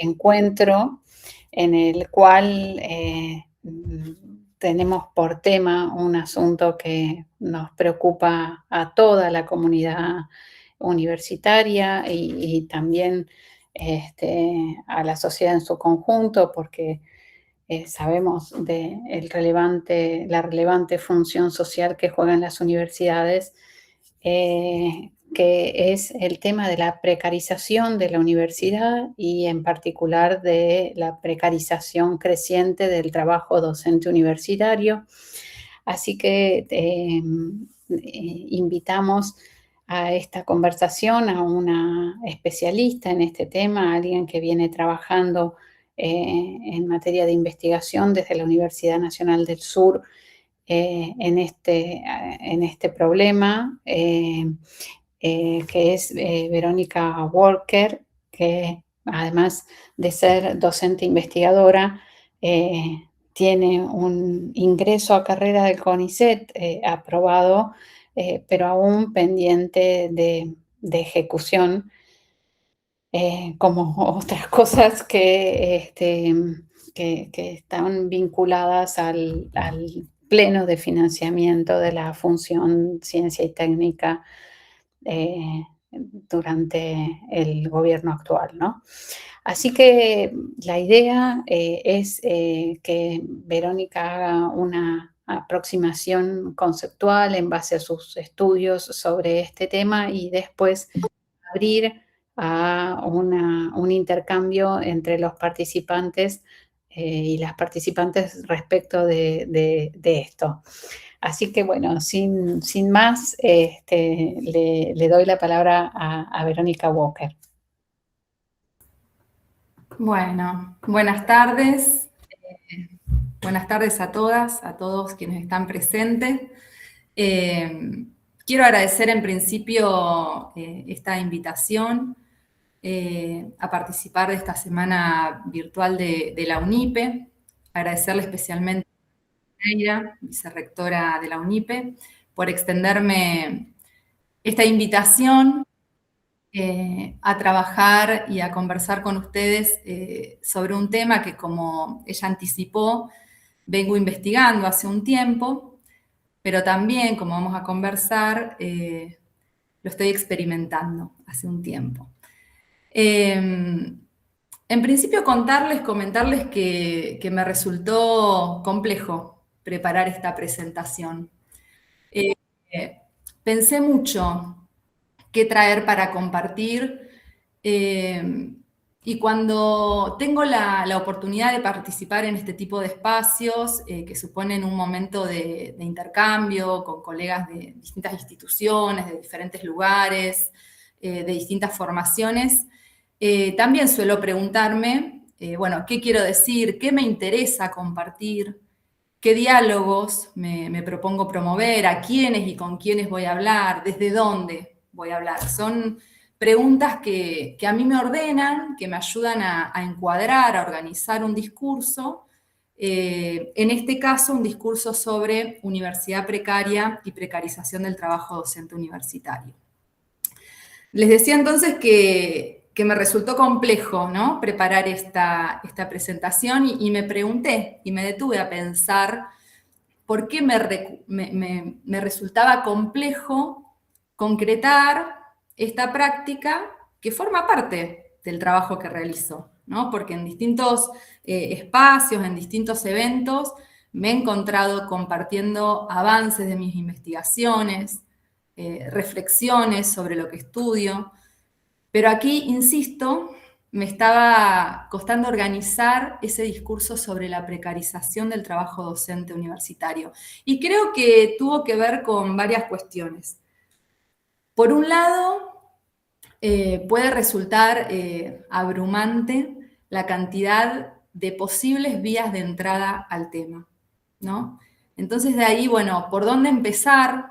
encuentro en el cual tenemos por tema un asunto que nos preocupa a toda la comunidad universitaria y también a la sociedad en su conjunto, porque sabemos de la relevante función social que juegan las universidades, que es el tema de la precarización de la universidad y en particular de la precarización creciente del trabajo docente universitario. Así que invitamos a esta conversación a una especialista en este tema, alguien que viene trabajando en materia de investigación desde la Universidad Nacional del Sur en este problema, que es Verónica Walker, que además de ser docente investigadora, tiene un ingreso a carrera del CONICET aprobado, pero aún pendiente de ejecución, como otras cosas que están vinculadas al pleno de financiamiento de la función ciencia y técnica durante el gobierno actual, ¿no? Así que la idea es que Verónica haga una aproximación conceptual en base a sus estudios sobre este tema y después abrir a un intercambio entre los participantes y las participantes respecto de esto. Así que bueno, sin más, le doy la palabra a Verónica Walker. Bueno, buenas tardes. Buenas tardes a todas, a todos quienes están presentes. Quiero agradecer en principio esta invitación a participar de esta semana virtual de la UNIPE. Agradecerle especialmente a Neira, vicerrectora de la UNIPE, por extenderme esta invitación a trabajar y a conversar con ustedes sobre un tema que, como ella anticipó, vengo investigando hace un tiempo, pero también, como vamos a conversar, lo estoy experimentando hace un tiempo. En principio, comentarles que me resultó complejo preparar esta presentación. Pensé mucho qué traer para compartir. Y cuando tengo la oportunidad de participar en este tipo de espacios, que suponen un momento de intercambio con colegas de distintas instituciones, de diferentes lugares, de distintas formaciones, también suelo preguntarme, bueno, ¿qué quiero decir? ¿Qué me interesa compartir? ¿Qué diálogos me propongo promover? ¿A quiénes y con quiénes voy a hablar? ¿Desde dónde voy a hablar? Son preguntas que a mí me ordenan, que me ayudan a encuadrar, a organizar un discurso. En este caso, un discurso sobre universidad precaria y precarización del trabajo docente universitario. Les decía entonces que me resultó complejo, ¿no?, preparar esta presentación y me pregunté y me detuve a pensar por qué me resultaba complejo concretar esta práctica que forma parte del trabajo que realizo, ¿no? Porque en distintos espacios, en distintos eventos, me he encontrado compartiendo avances de mis investigaciones, reflexiones sobre lo que estudio, pero aquí, insisto, me estaba costando organizar ese discurso sobre la precarización del trabajo docente universitario. Y creo que tuvo que ver con varias cuestiones. Por un lado, puede resultar abrumante la cantidad de posibles vías de entrada al tema, ¿no? Entonces, de ahí, bueno, ¿por dónde empezar?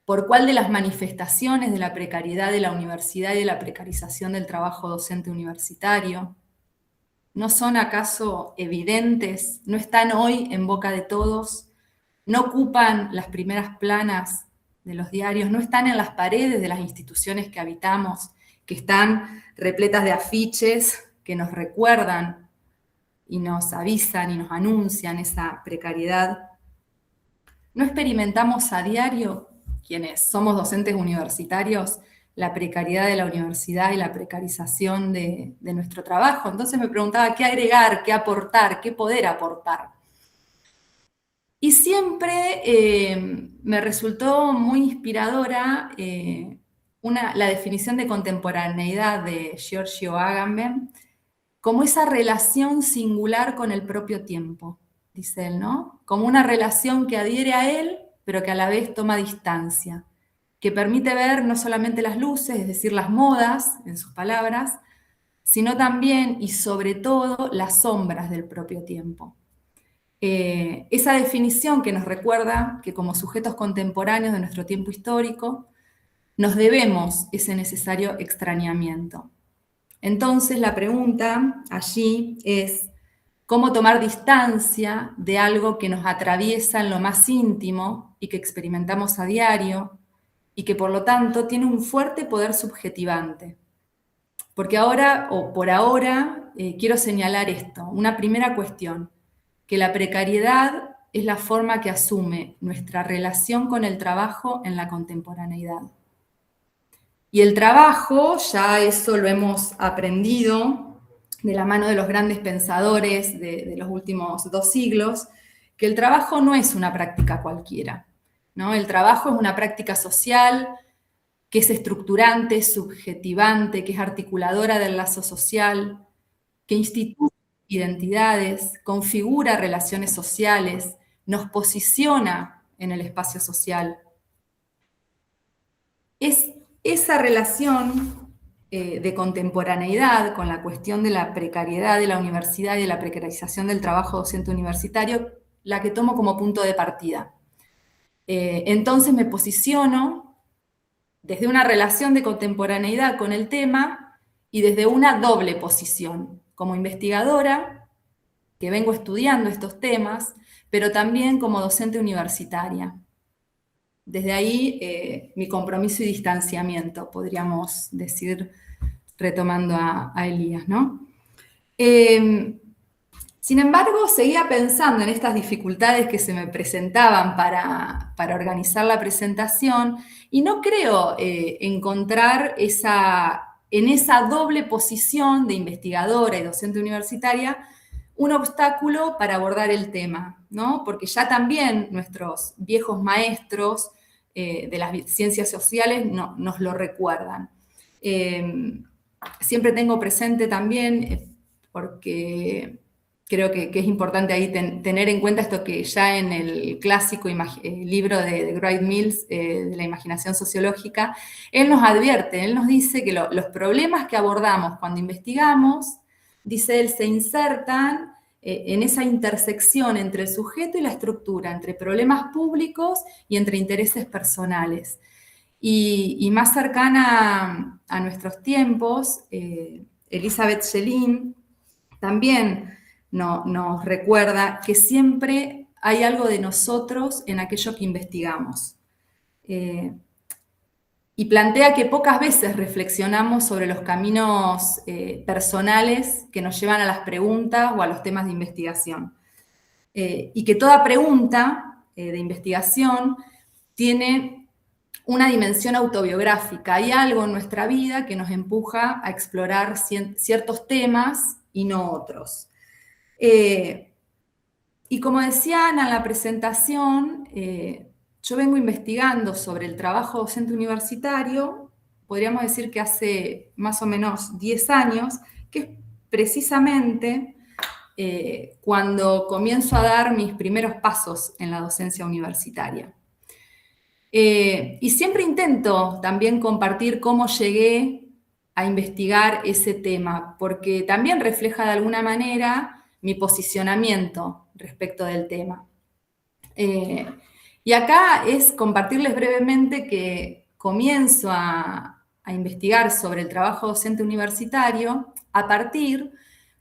¿Por cuál de las manifestaciones de la precariedad de la universidad y de la precarización del trabajo docente universitario? ¿No son acaso evidentes? ¿No están hoy en boca de todos? ¿No ocupan las primeras planas de los diarios? ¿No están en las paredes de las instituciones que habitamos, que están repletas de afiches que nos recuerdan y nos avisan y nos anuncian esa precariedad, ¿no experimentamos a diario, quienes somos docentes universitarios, la precariedad de la universidad y la precarización de nuestro trabajo? Entonces me preguntaba qué agregar, qué aportar, qué poder aportar. Y siempre me resultó muy inspiradora la definición de contemporaneidad de Giorgio Agamben como esa relación singular con el propio tiempo, dice él, ¿no? Como una relación que adhiere a él, pero que a la vez toma distancia, que permite ver no solamente las luces, es decir, las modas, en sus palabras, sino también y sobre todo las sombras del propio tiempo. Esa definición que nos recuerda que como sujetos contemporáneos de nuestro tiempo histórico, nos debemos ese necesario extrañamiento. Entonces la pregunta allí es cómo tomar distancia de algo que nos atraviesa en lo más íntimo y que experimentamos a diario y que por lo tanto tiene un fuerte poder subjetivante. Porque ahora, o por ahora, quiero señalar esto, una primera cuestión, que la precariedad es la forma que asume nuestra relación con el trabajo en la contemporaneidad. Y el trabajo, ya eso lo hemos aprendido de la mano de los grandes pensadores de los últimos 2 siglos, que el trabajo no es una práctica cualquiera, ¿no? El trabajo es una práctica social que es estructurante, subjetivante, que es articuladora del lazo social, que instituye identidades, configura relaciones sociales, nos posiciona en el espacio social. Es esa relación de contemporaneidad con la cuestión de la precariedad de la universidad y de la precarización del trabajo docente universitario la que tomo como punto de partida. Entonces me posiciono desde una relación de contemporaneidad con el tema y desde una doble posición, como investigadora, que vengo estudiando estos temas, pero también como docente universitaria. Desde ahí mi compromiso y distanciamiento, podríamos decir, retomando a Elías, ¿no? Sin embargo, seguía pensando en estas dificultades que se me presentaban para organizar la presentación y no creo encontrar en esa doble posición de investigadora y docente universitaria un obstáculo para abordar el tema, ¿no? Porque ya también nuestros viejos maestros de las ciencias sociales nos lo recuerdan. Siempre tengo presente también, porque creo que es importante ahí tener en cuenta esto que ya en el clásico libro de Wright Mills, de la imaginación sociológica, él nos advierte, él nos dice que los problemas que abordamos cuando investigamos, dice él, se insertan en esa intersección entre el sujeto y la estructura, entre problemas públicos y entre intereses personales. Y más cercana a nuestros tiempos, Elizabeth Schelin también nos recuerda que siempre hay algo de nosotros en aquello que investigamos. Y plantea que pocas veces reflexionamos sobre los caminos personales que nos llevan a las preguntas o a los temas de investigación. Y que toda pregunta de investigación tiene una dimensión autobiográfica. Hay algo en nuestra vida que nos empuja a explorar ciertos temas y no otros. Y como decía Ana en la presentación, yo vengo investigando sobre el trabajo docente universitario, podríamos decir que hace más o menos 10 años, que es precisamente cuando comienzo a dar mis primeros pasos en la docencia universitaria. Y siempre intento también compartir cómo llegué a investigar ese tema, porque también refleja de alguna manera mi posicionamiento respecto del tema. Y acá es compartirles brevemente que comienzo a investigar sobre el trabajo docente universitario a partir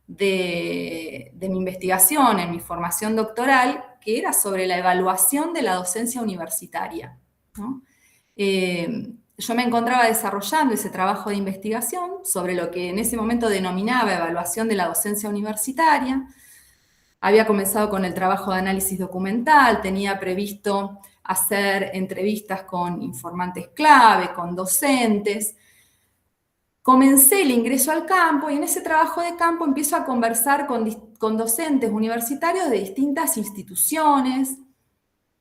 de mi investigación en mi formación doctoral, que era sobre la evaluación de la docencia universitaria, ¿no? yo me encontraba desarrollando ese trabajo de investigación sobre lo que en ese momento denominaba evaluación de la docencia universitaria. Había comenzado con el trabajo de análisis documental, tenía previsto hacer entrevistas con informantes clave, con docentes. Comencé el ingreso al campo y en ese trabajo de campo empiezo a conversar con docentes universitarios de distintas instituciones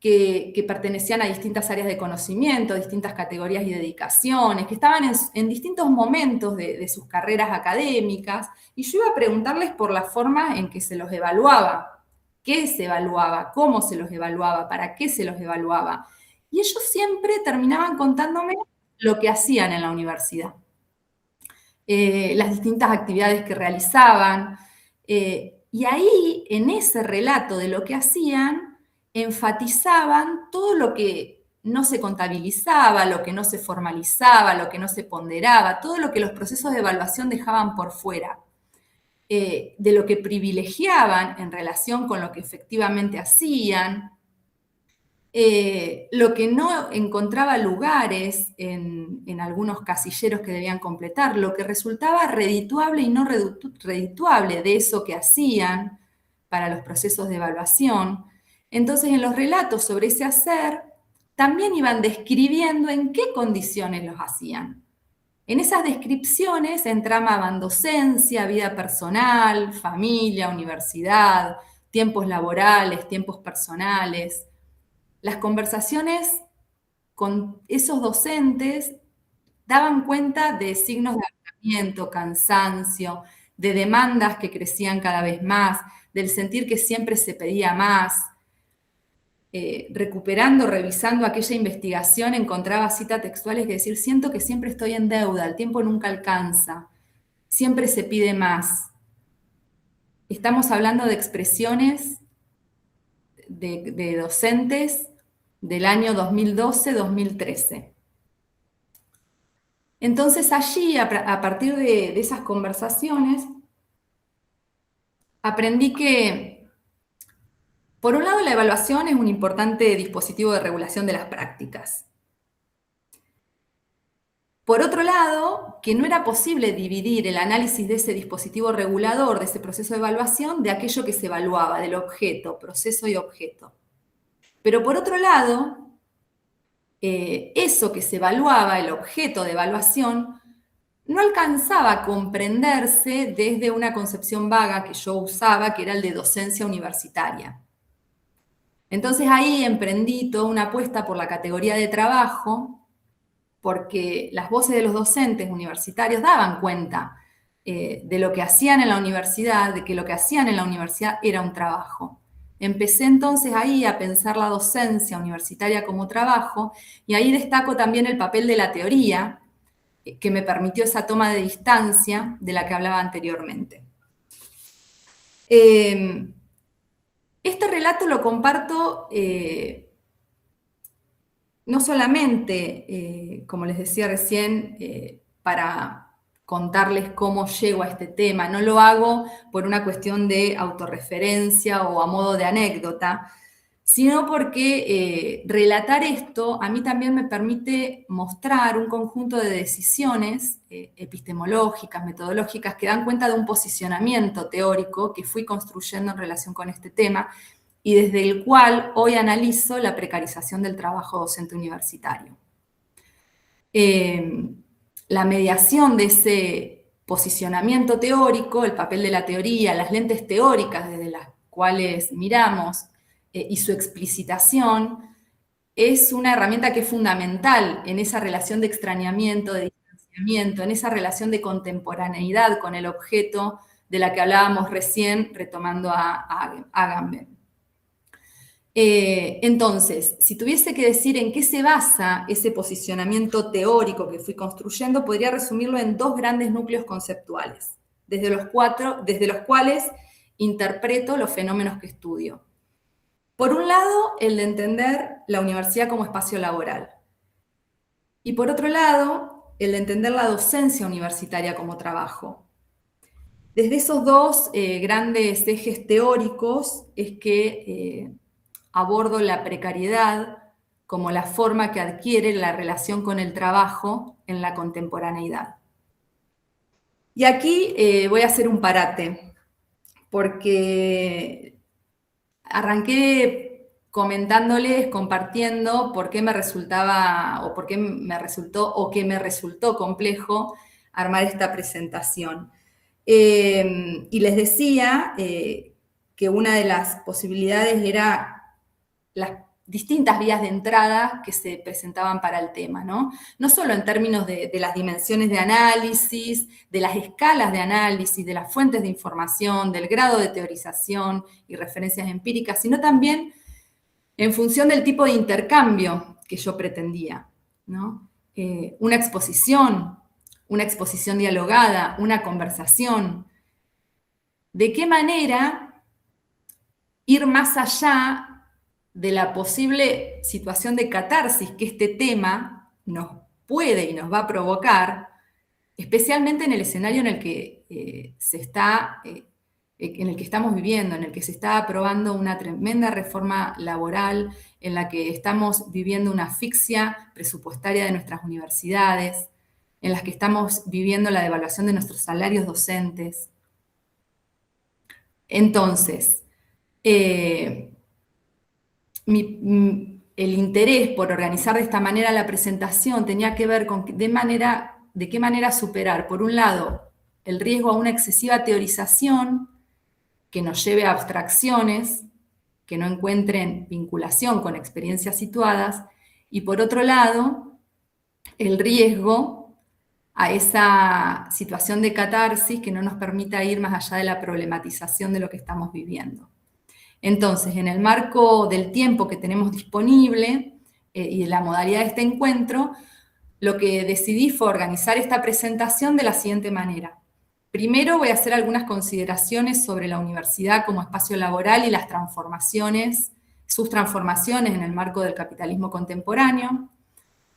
que pertenecían a distintas áreas de conocimiento, distintas categorías y dedicaciones, que estaban en distintos momentos de sus carreras académicas, y yo iba a preguntarles por la forma en que se los evaluaba, qué se evaluaba, cómo se los evaluaba, para qué se los evaluaba. Y ellos siempre terminaban contándome lo que hacían en la universidad. Las distintas actividades que realizaban. Y ahí, en ese relato de lo que hacían, enfatizaban todo lo que no se contabilizaba, lo que no se formalizaba, lo que no se ponderaba, todo lo que los procesos de evaluación dejaban por fuera, de lo que privilegiaban en relación con lo que efectivamente hacían. Lo que no encontraba lugares en algunos casilleros que debían completar, lo que resultaba redituable y no redituable de eso que hacían para los procesos de evaluación. Entonces, en los relatos sobre ese hacer, también iban describiendo en qué condiciones los hacían. En esas descripciones entramaban docencia, vida personal, familia, universidad, tiempos laborales, tiempos personales. Las conversaciones con esos docentes daban cuenta de signos de agotamiento, cansancio, de demandas que crecían cada vez más, del sentir que siempre se pedía más. Recuperando, revisando aquella investigación, encontraba citas textuales que decir, siento que siempre estoy en deuda, el tiempo nunca alcanza, siempre se pide más. Estamos hablando de expresiones de docentes del año 2012-2013. Entonces allí, a partir de esas conversaciones, aprendí que, por un lado, la evaluación es un importante dispositivo de regulación de las prácticas. Por otro lado, que no era posible dividir el análisis de ese dispositivo regulador, de ese proceso de evaluación, de aquello que se evaluaba, del objeto, proceso y objeto. Pero por otro lado, eso que se evaluaba, el objeto de evaluación, no alcanzaba a comprenderse desde una concepción vaga que yo usaba, que era el de docencia universitaria. Entonces ahí emprendí toda una apuesta por la categoría de trabajo, porque las voces de los docentes universitarios daban cuenta de lo que hacían en la universidad, de que lo que hacían en la universidad era un trabajo. Empecé entonces ahí a pensar la docencia universitaria como trabajo, y ahí destaco también el papel de la teoría, que me permitió esa toma de distancia de la que hablaba anteriormente. Este relato lo comparto no solamente, como les decía recién, para contarles cómo llego a este tema, no lo hago por una cuestión de autorreferencia o a modo de anécdota, sino porque relatar esto a mí también me permite mostrar un conjunto de decisiones epistemológicas, metodológicas, que dan cuenta de un posicionamiento teórico que fui construyendo en relación con este tema y desde el cual hoy analizo la precarización del trabajo docente universitario. La mediación de ese posicionamiento teórico, el papel de la teoría, las lentes teóricas desde las cuales miramos, y su explicitación, es una herramienta que es fundamental en esa relación de extrañamiento, de distanciamiento, en esa relación de contemporaneidad con el objeto de la que hablábamos recién, retomando a Agamben. Entonces, si tuviese que decir en qué se basa ese posicionamiento teórico que fui construyendo, podría resumirlo en dos grandes núcleos conceptuales, desde los cuales interpreto los fenómenos que estudio. Por un lado, el de entender la universidad como espacio laboral. Y por otro lado, el de entender la docencia universitaria como trabajo. Desde esos dos grandes ejes teóricos es que abordo la precariedad como la forma que adquiere la relación con el trabajo en la contemporaneidad. Y aquí voy a hacer un parate, porque arranqué comentándoles, compartiendo por qué me resultaba, o por qué me resultó, o que me resultó complejo armar esta presentación. Y les decía que una de las posibilidades era las distintas vías de entrada que se presentaban para el tema, ¿no? No solo en términos de las dimensiones de análisis, de las escalas de análisis, de las fuentes de información, del grado de teorización y referencias empíricas, sino también en función del tipo de intercambio que yo pretendía, ¿no? Una exposición dialogada, una conversación. ¿De qué manera ir más allá de la posible situación de catarsis que este tema nos puede y nos va a provocar, especialmente en el escenario en el que en el que estamos viviendo, en el que se está aprobando una tremenda reforma laboral, en la que estamos viviendo una asfixia presupuestaria de nuestras universidades, en las que estamos viviendo la devaluación de nuestros salarios docentes. Entonces, el interés por organizar de esta manera la presentación tenía que ver con de qué manera superar, por un lado, el riesgo a una excesiva teorización que nos lleve a abstracciones que no encuentren vinculación con experiencias situadas, y por otro lado, el riesgo a esa situación de catarsis que no nos permita ir más allá de la problematización de lo que estamos viviendo. Entonces, en el marco del tiempo que tenemos disponible y de la modalidad de este encuentro, lo que decidí fue organizar esta presentación de la siguiente manera. Primero voy a hacer algunas consideraciones sobre la universidad como espacio laboral y las transformaciones, sus transformaciones en el marco del capitalismo contemporáneo.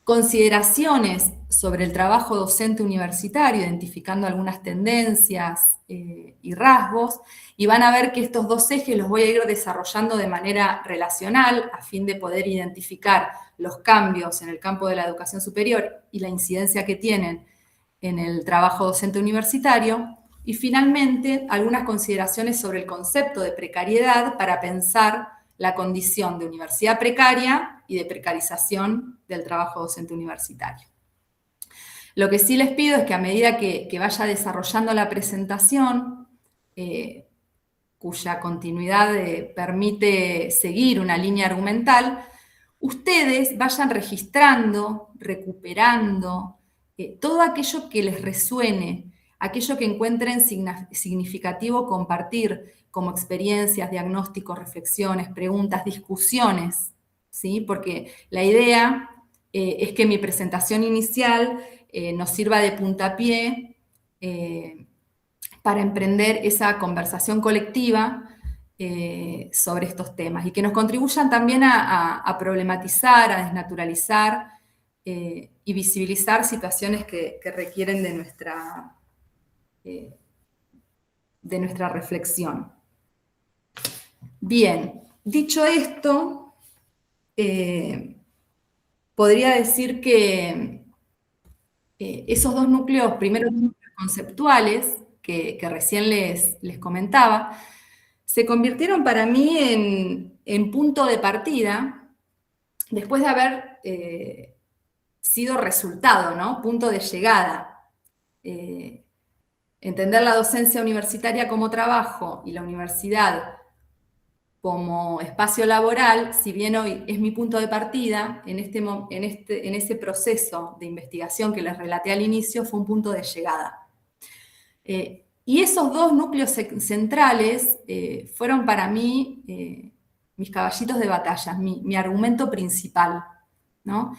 Consideraciones sobre el trabajo docente universitario, identificando algunas tendencias y rasgos, y van a ver que estos dos ejes los voy a ir desarrollando de manera relacional a fin de poder identificar los cambios en el campo de la educación superior y la incidencia que tienen en el trabajo docente universitario, y finalmente algunas consideraciones sobre el concepto de precariedad para pensar la condición de universidad precaria y de precarización del trabajo docente universitario. Lo que sí les pido es que a medida que vaya desarrollando la presentación, cuya continuidad permite seguir una línea argumental, ustedes vayan registrando, recuperando todo aquello que les resuene, aquello que encuentren significativo compartir como experiencias, diagnósticos, reflexiones, preguntas, discusiones, ¿sí? Porque la idea es que mi presentación inicial nos sirva de puntapié para emprender esa conversación colectiva sobre estos temas y que nos contribuyan también a problematizar, a desnaturalizar y visibilizar situaciones que requieren de nuestra reflexión. Bien, dicho esto, podría decir que esos dos núcleos, primero núcleos conceptuales, que recién les comentaba, se convirtieron para mí en punto de partida después de haber sido resultado, ¿no? Punto de llegada. Entender la docencia universitaria como trabajo y la universidad como espacio laboral, si bien hoy es mi punto de partida, en ese proceso de investigación que les relaté al inicio, fue un punto de llegada. Y esos dos núcleos centrales fueron para mí mis caballitos de batalla, mi argumento principal, ¿no?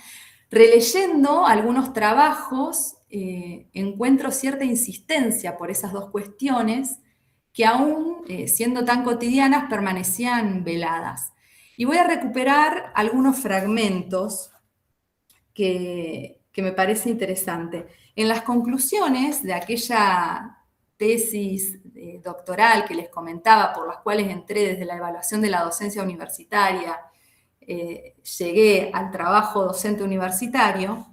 Releyendo algunos trabajos, encuentro cierta insistencia por esas dos cuestiones que aún siendo tan cotidianas permanecían veladas. Y voy a recuperar algunos fragmentos que me parece interesante. En las conclusiones de aquella tesis doctoral que les comentaba, por las cuales entré desde la evaluación de la docencia universitaria llegué al trabajo docente universitario,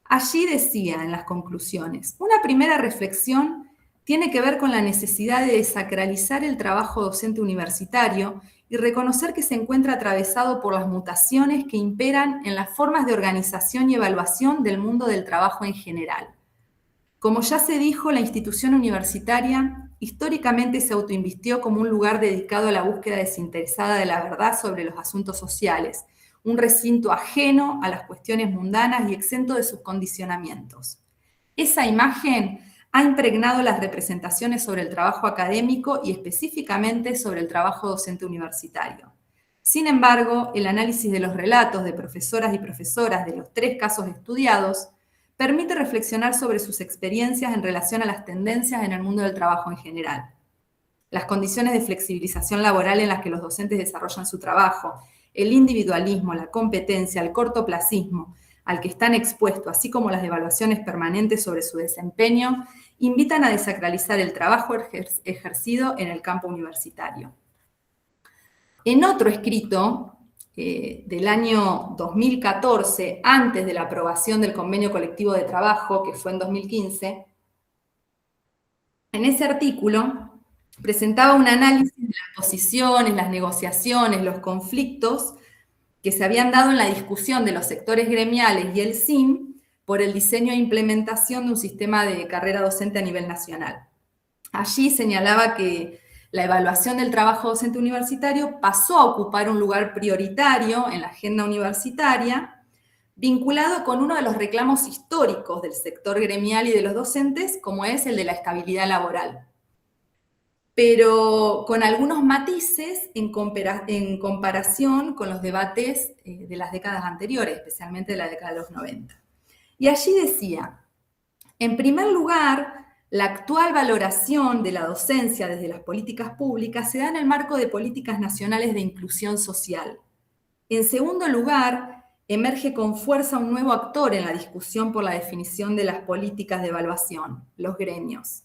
allí decía en las conclusiones, una primera reflexión tiene que ver con la necesidad de desacralizar el trabajo docente universitario y reconocer que se encuentra atravesado por las mutaciones que imperan en las formas de organización y evaluación del mundo del trabajo en general. Como ya se dijo, la institución universitaria históricamente se autoinvistió como un lugar dedicado a la búsqueda desinteresada de la verdad sobre los asuntos sociales, un recinto ajeno a las cuestiones mundanas y exento de sus condicionamientos. Esa imagen ha impregnado las representaciones sobre el trabajo académico y específicamente sobre el trabajo docente universitario. Sin embargo, el análisis de los relatos de profesoras y profesoras de los 3 casos estudiados permite reflexionar sobre sus experiencias en relación a las tendencias en el mundo del trabajo en general. Las condiciones de flexibilización laboral en las que los docentes desarrollan su trabajo, el individualismo, la competencia, el cortoplacismo al que están expuestos, así como las evaluaciones permanentes sobre su desempeño, invitan a desacralizar el trabajo ejercido en el campo universitario. En otro escrito del año 2014, antes de la aprobación del convenio colectivo de trabajo, que fue en 2015, en ese artículo presentaba un análisis de las posiciones, las negociaciones, los conflictos que se habían dado en la discusión de los sectores gremiales y el SIM por el diseño e implementación de un sistema de carrera docente a nivel nacional. Allí señalaba que la evaluación del trabajo docente universitario pasó a ocupar un lugar prioritario en la agenda universitaria, vinculado con uno de los reclamos históricos del sector gremial y de los docentes, como es el de la estabilidad laboral, pero con algunos matices en comparación con los debates de las décadas anteriores, especialmente de la década de los 90. Y allí decía, en primer lugar, la actual valoración de la docencia desde las políticas públicas se da en el marco de políticas nacionales de inclusión social. En segundo lugar, emerge con fuerza un nuevo actor en la discusión por la definición de las políticas de evaluación, los gremios.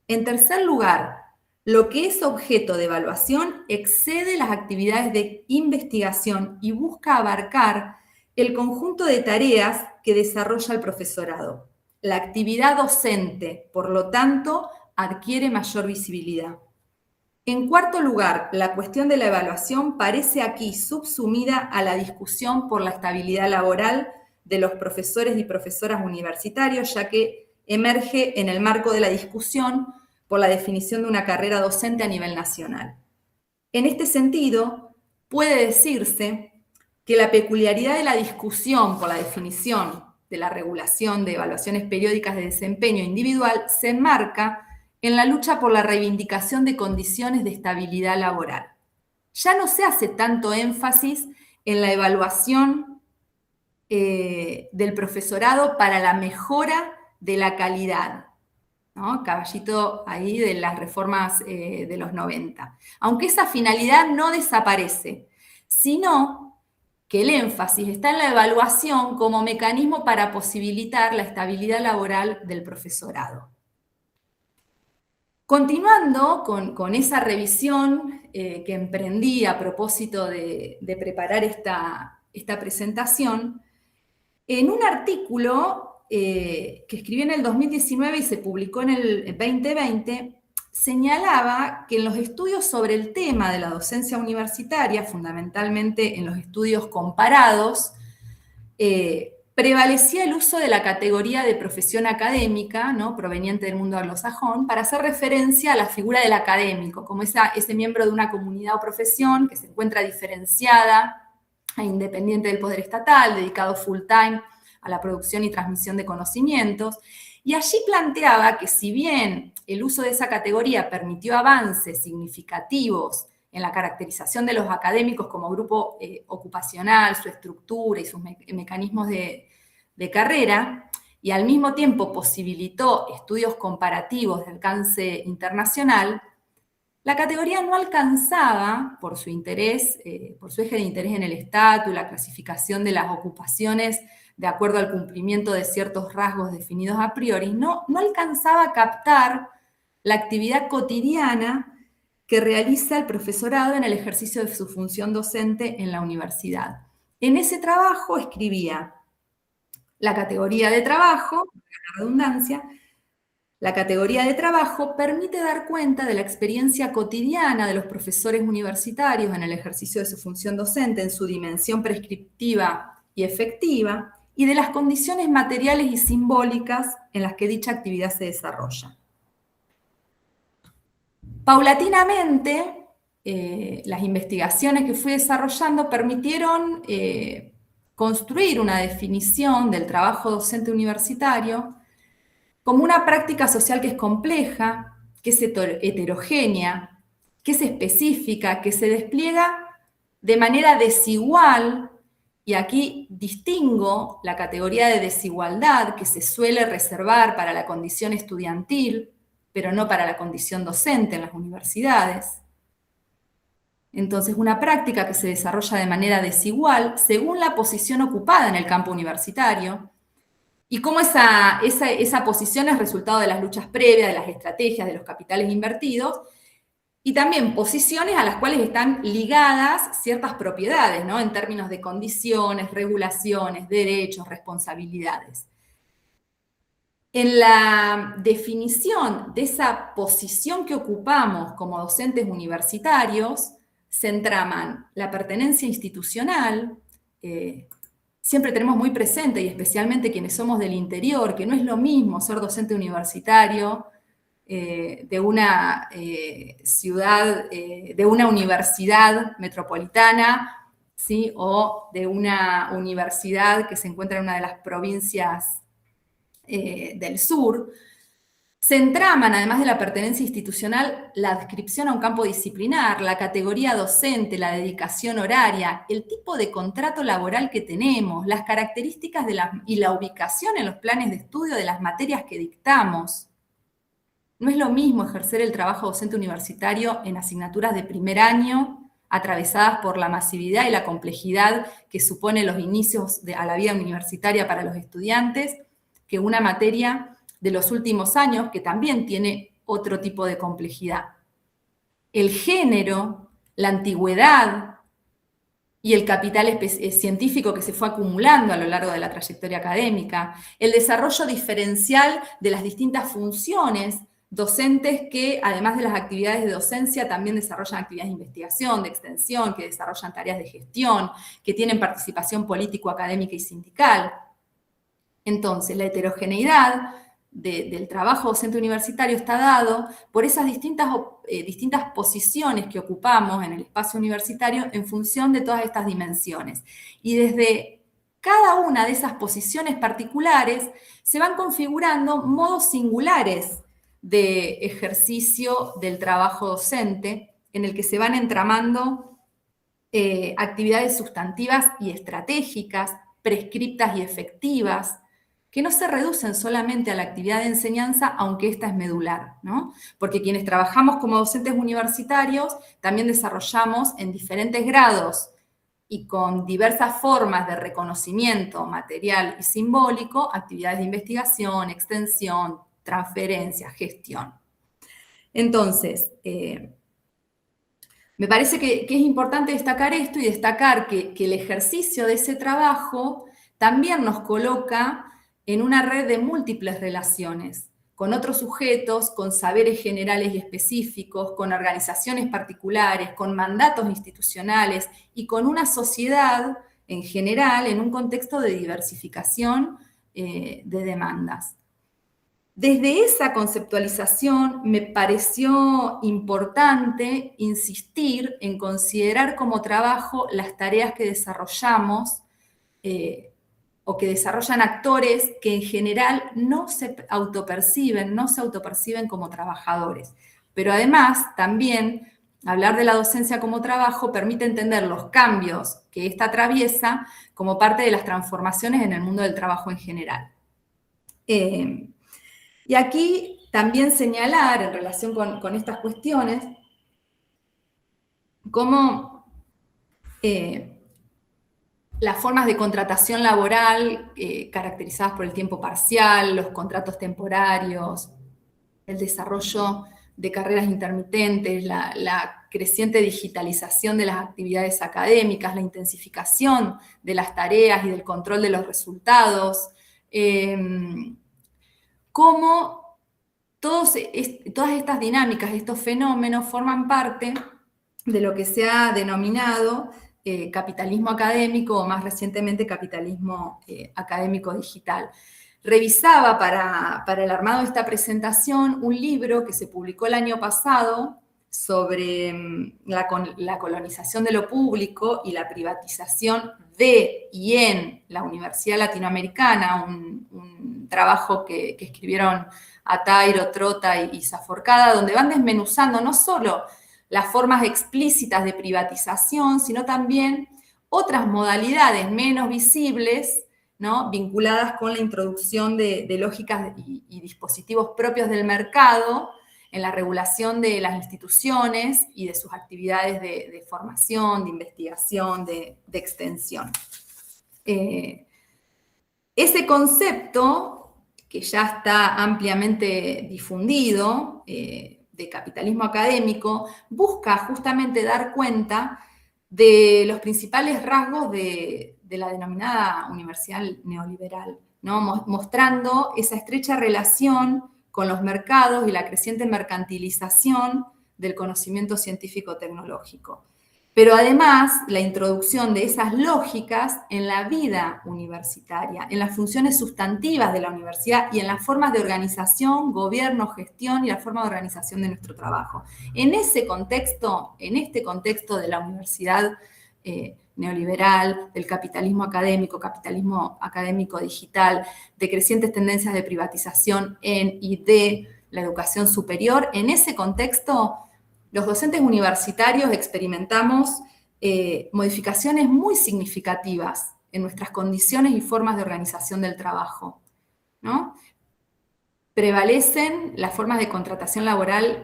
En tercer lugar, lo que es objeto de evaluación excede las actividades de investigación y busca abarcar el conjunto de tareas que desarrolla el profesorado. La actividad docente, por lo tanto, adquiere mayor visibilidad. En cuarto lugar, la cuestión de la evaluación parece aquí subsumida a la discusión por la estabilidad laboral de los profesores y profesoras universitarios, ya que emerge en el marco de la discusión por la definición de una carrera docente a nivel nacional. En este sentido, puede decirse que la peculiaridad de la discusión por la definición de la regulación de evaluaciones periódicas de desempeño individual se enmarca en la lucha por la reivindicación de condiciones de estabilidad laboral. Ya no se hace tanto énfasis en la evaluación del profesorado para la mejora de la calidad, ¿no? Caballito ahí de las reformas de los 90. Aunque esa finalidad no desaparece, sino que el énfasis está en la evaluación como mecanismo para posibilitar la estabilidad laboral del profesorado. Continuando con esa revisión que emprendí a propósito de preparar esta presentación, en un artículo que escribí en el 2019 y se publicó en el 2020, señalaba que en los estudios sobre el tema de la docencia universitaria, fundamentalmente en los estudios comparados, prevalecía el uso de la categoría de profesión académica, ¿no?, proveniente del mundo anglosajón, para hacer referencia a la figura del académico, como ese miembro de una comunidad o profesión que se encuentra diferenciada e independiente del poder estatal, dedicado full time a la producción y transmisión de conocimientos. Y allí planteaba que si bien el uso de esa categoría permitió avances significativos en la caracterización de los académicos como grupo ocupacional, su estructura y sus mecanismos de carrera, y al mismo tiempo posibilitó estudios comparativos de alcance internacional, la categoría no alcanzaba, por su interés, por su eje de interés en el estatus, la clasificación de las ocupaciones de acuerdo al cumplimiento de ciertos rasgos definidos a priori, no alcanzaba a captar la actividad cotidiana que realiza el profesorado en el ejercicio de su función docente en la universidad. En ese trabajo escribía la categoría de trabajo, la redundancia, la categoría de trabajo permite dar cuenta de la experiencia cotidiana de los profesores universitarios en el ejercicio de su función docente en su dimensión prescriptiva y efectiva y de las condiciones materiales y simbólicas en las que dicha actividad se desarrolla. Paulatinamente, las investigaciones que fui desarrollando permitieron construir una definición del trabajo docente universitario como una práctica social que es compleja, que es heterogénea, que es específica, que se despliega de manera desigual, y aquí distingo la categoría de desigualdad que se suele reservar para la condición estudiantil, pero no para la condición docente en las universidades. Entonces, una práctica que se desarrolla de manera desigual según la posición ocupada en el campo universitario, y cómo esa posición es resultado de las luchas previas, de las estrategias, de los capitales invertidos, y también posiciones a las cuales están ligadas ciertas propiedades, ¿no? En términos de condiciones, regulaciones, derechos, responsabilidades. En la definición de esa posición que ocupamos como docentes universitarios, se entraman la pertenencia institucional, siempre tenemos muy presente, y especialmente quienes somos del interior, que no es lo mismo ser docente universitario de una ciudad, de una universidad metropolitana, ¿sí? O de una universidad que se encuentra en una de las provincias del sur. Se entraman, además de la pertenencia institucional, la adscripción a un campo disciplinar, la categoría docente, la dedicación horaria, el tipo de contrato laboral que tenemos, las características y la ubicación en los planes de estudio de las materias que dictamos. No es lo mismo ejercer el trabajo docente universitario en asignaturas de primer año, atravesadas por la masividad y la complejidad que supone los inicios a la vida universitaria para los estudiantes, que una materia de los últimos años, que también tiene otro tipo de complejidad. El género, la antigüedad y el capital científico que se fue acumulando a lo largo de la trayectoria académica, el desarrollo diferencial de las distintas funciones docentes que, además de las actividades de docencia, también desarrollan actividades de investigación, de extensión, que desarrollan tareas de gestión, que tienen participación político, académica y sindical. Entonces, la heterogeneidad del trabajo docente universitario está dado por esas distintas posiciones que ocupamos en el espacio universitario en función de todas estas dimensiones. Y desde cada una de esas posiciones particulares se van configurando modos singulares de ejercicio del trabajo docente en el que se van entramando actividades sustantivas y estratégicas, prescriptas y efectivas, que no se reducen solamente a la actividad de enseñanza, aunque esta es medular, ¿no? Porque quienes trabajamos como docentes universitarios también desarrollamos en diferentes grados y con diversas formas de reconocimiento material y simbólico, actividades de investigación, extensión, transferencia, gestión. Entonces, me parece que es importante destacar esto y destacar que el ejercicio de ese trabajo también nos coloca en una red de múltiples relaciones, con otros sujetos, con saberes generales y específicos, con organizaciones particulares, con mandatos institucionales y con una sociedad en general en un contexto de diversificación de demandas. Desde esa conceptualización me pareció importante insistir en considerar como trabajo las tareas que desarrollamos o que desarrollan actores que en general no se autoperciben como trabajadores. Pero además, también, hablar de la docencia como trabajo permite entender los cambios que ésta atraviesa como parte de las transformaciones en el mundo del trabajo en general. Y aquí también señalar, en relación con estas cuestiones, cómo las formas de contratación laboral caracterizadas por el tiempo parcial, los contratos temporarios, el desarrollo de carreras intermitentes, la creciente digitalización de las actividades académicas, la intensificación de las tareas y del control de los resultados, cómo todas estas dinámicas, estos fenómenos forman parte de lo que se ha denominado capitalismo académico, o más recientemente capitalismo académico digital. Revisaba para el armado de esta presentación un libro que se publicó el año pasado sobre la colonización de lo público y la privatización de y en la Universidad Latinoamericana, un trabajo que escribieron Atairo, Trota y Saforcada, donde van desmenuzando no solo las formas explícitas de privatización, sino también otras modalidades menos visibles, ¿no?, vinculadas con la introducción de lógicas y dispositivos propios del mercado en la regulación de las instituciones y de sus actividades de formación, de investigación, de extensión. Ese concepto, que ya está ampliamente difundido, de capitalismo académico, busca justamente dar cuenta de los principales rasgos de la denominada universidad neoliberal, ¿no?, mostrando esa estrecha relación con los mercados y la creciente mercantilización del conocimiento científico-tecnológico. Pero además, la introducción de esas lógicas en la vida universitaria, en las funciones sustantivas de la universidad y en las formas de organización, gobierno, gestión y la forma de organización de nuestro trabajo. En ese contexto, en este contexto de la universidad neoliberal, del capitalismo académico digital, de crecientes tendencias de privatización en y de la educación superior, en ese contexto, los docentes universitarios experimentamos modificaciones muy significativas en nuestras condiciones y formas de organización del trabajo, ¿no? Prevalecen las formas de contratación laboral,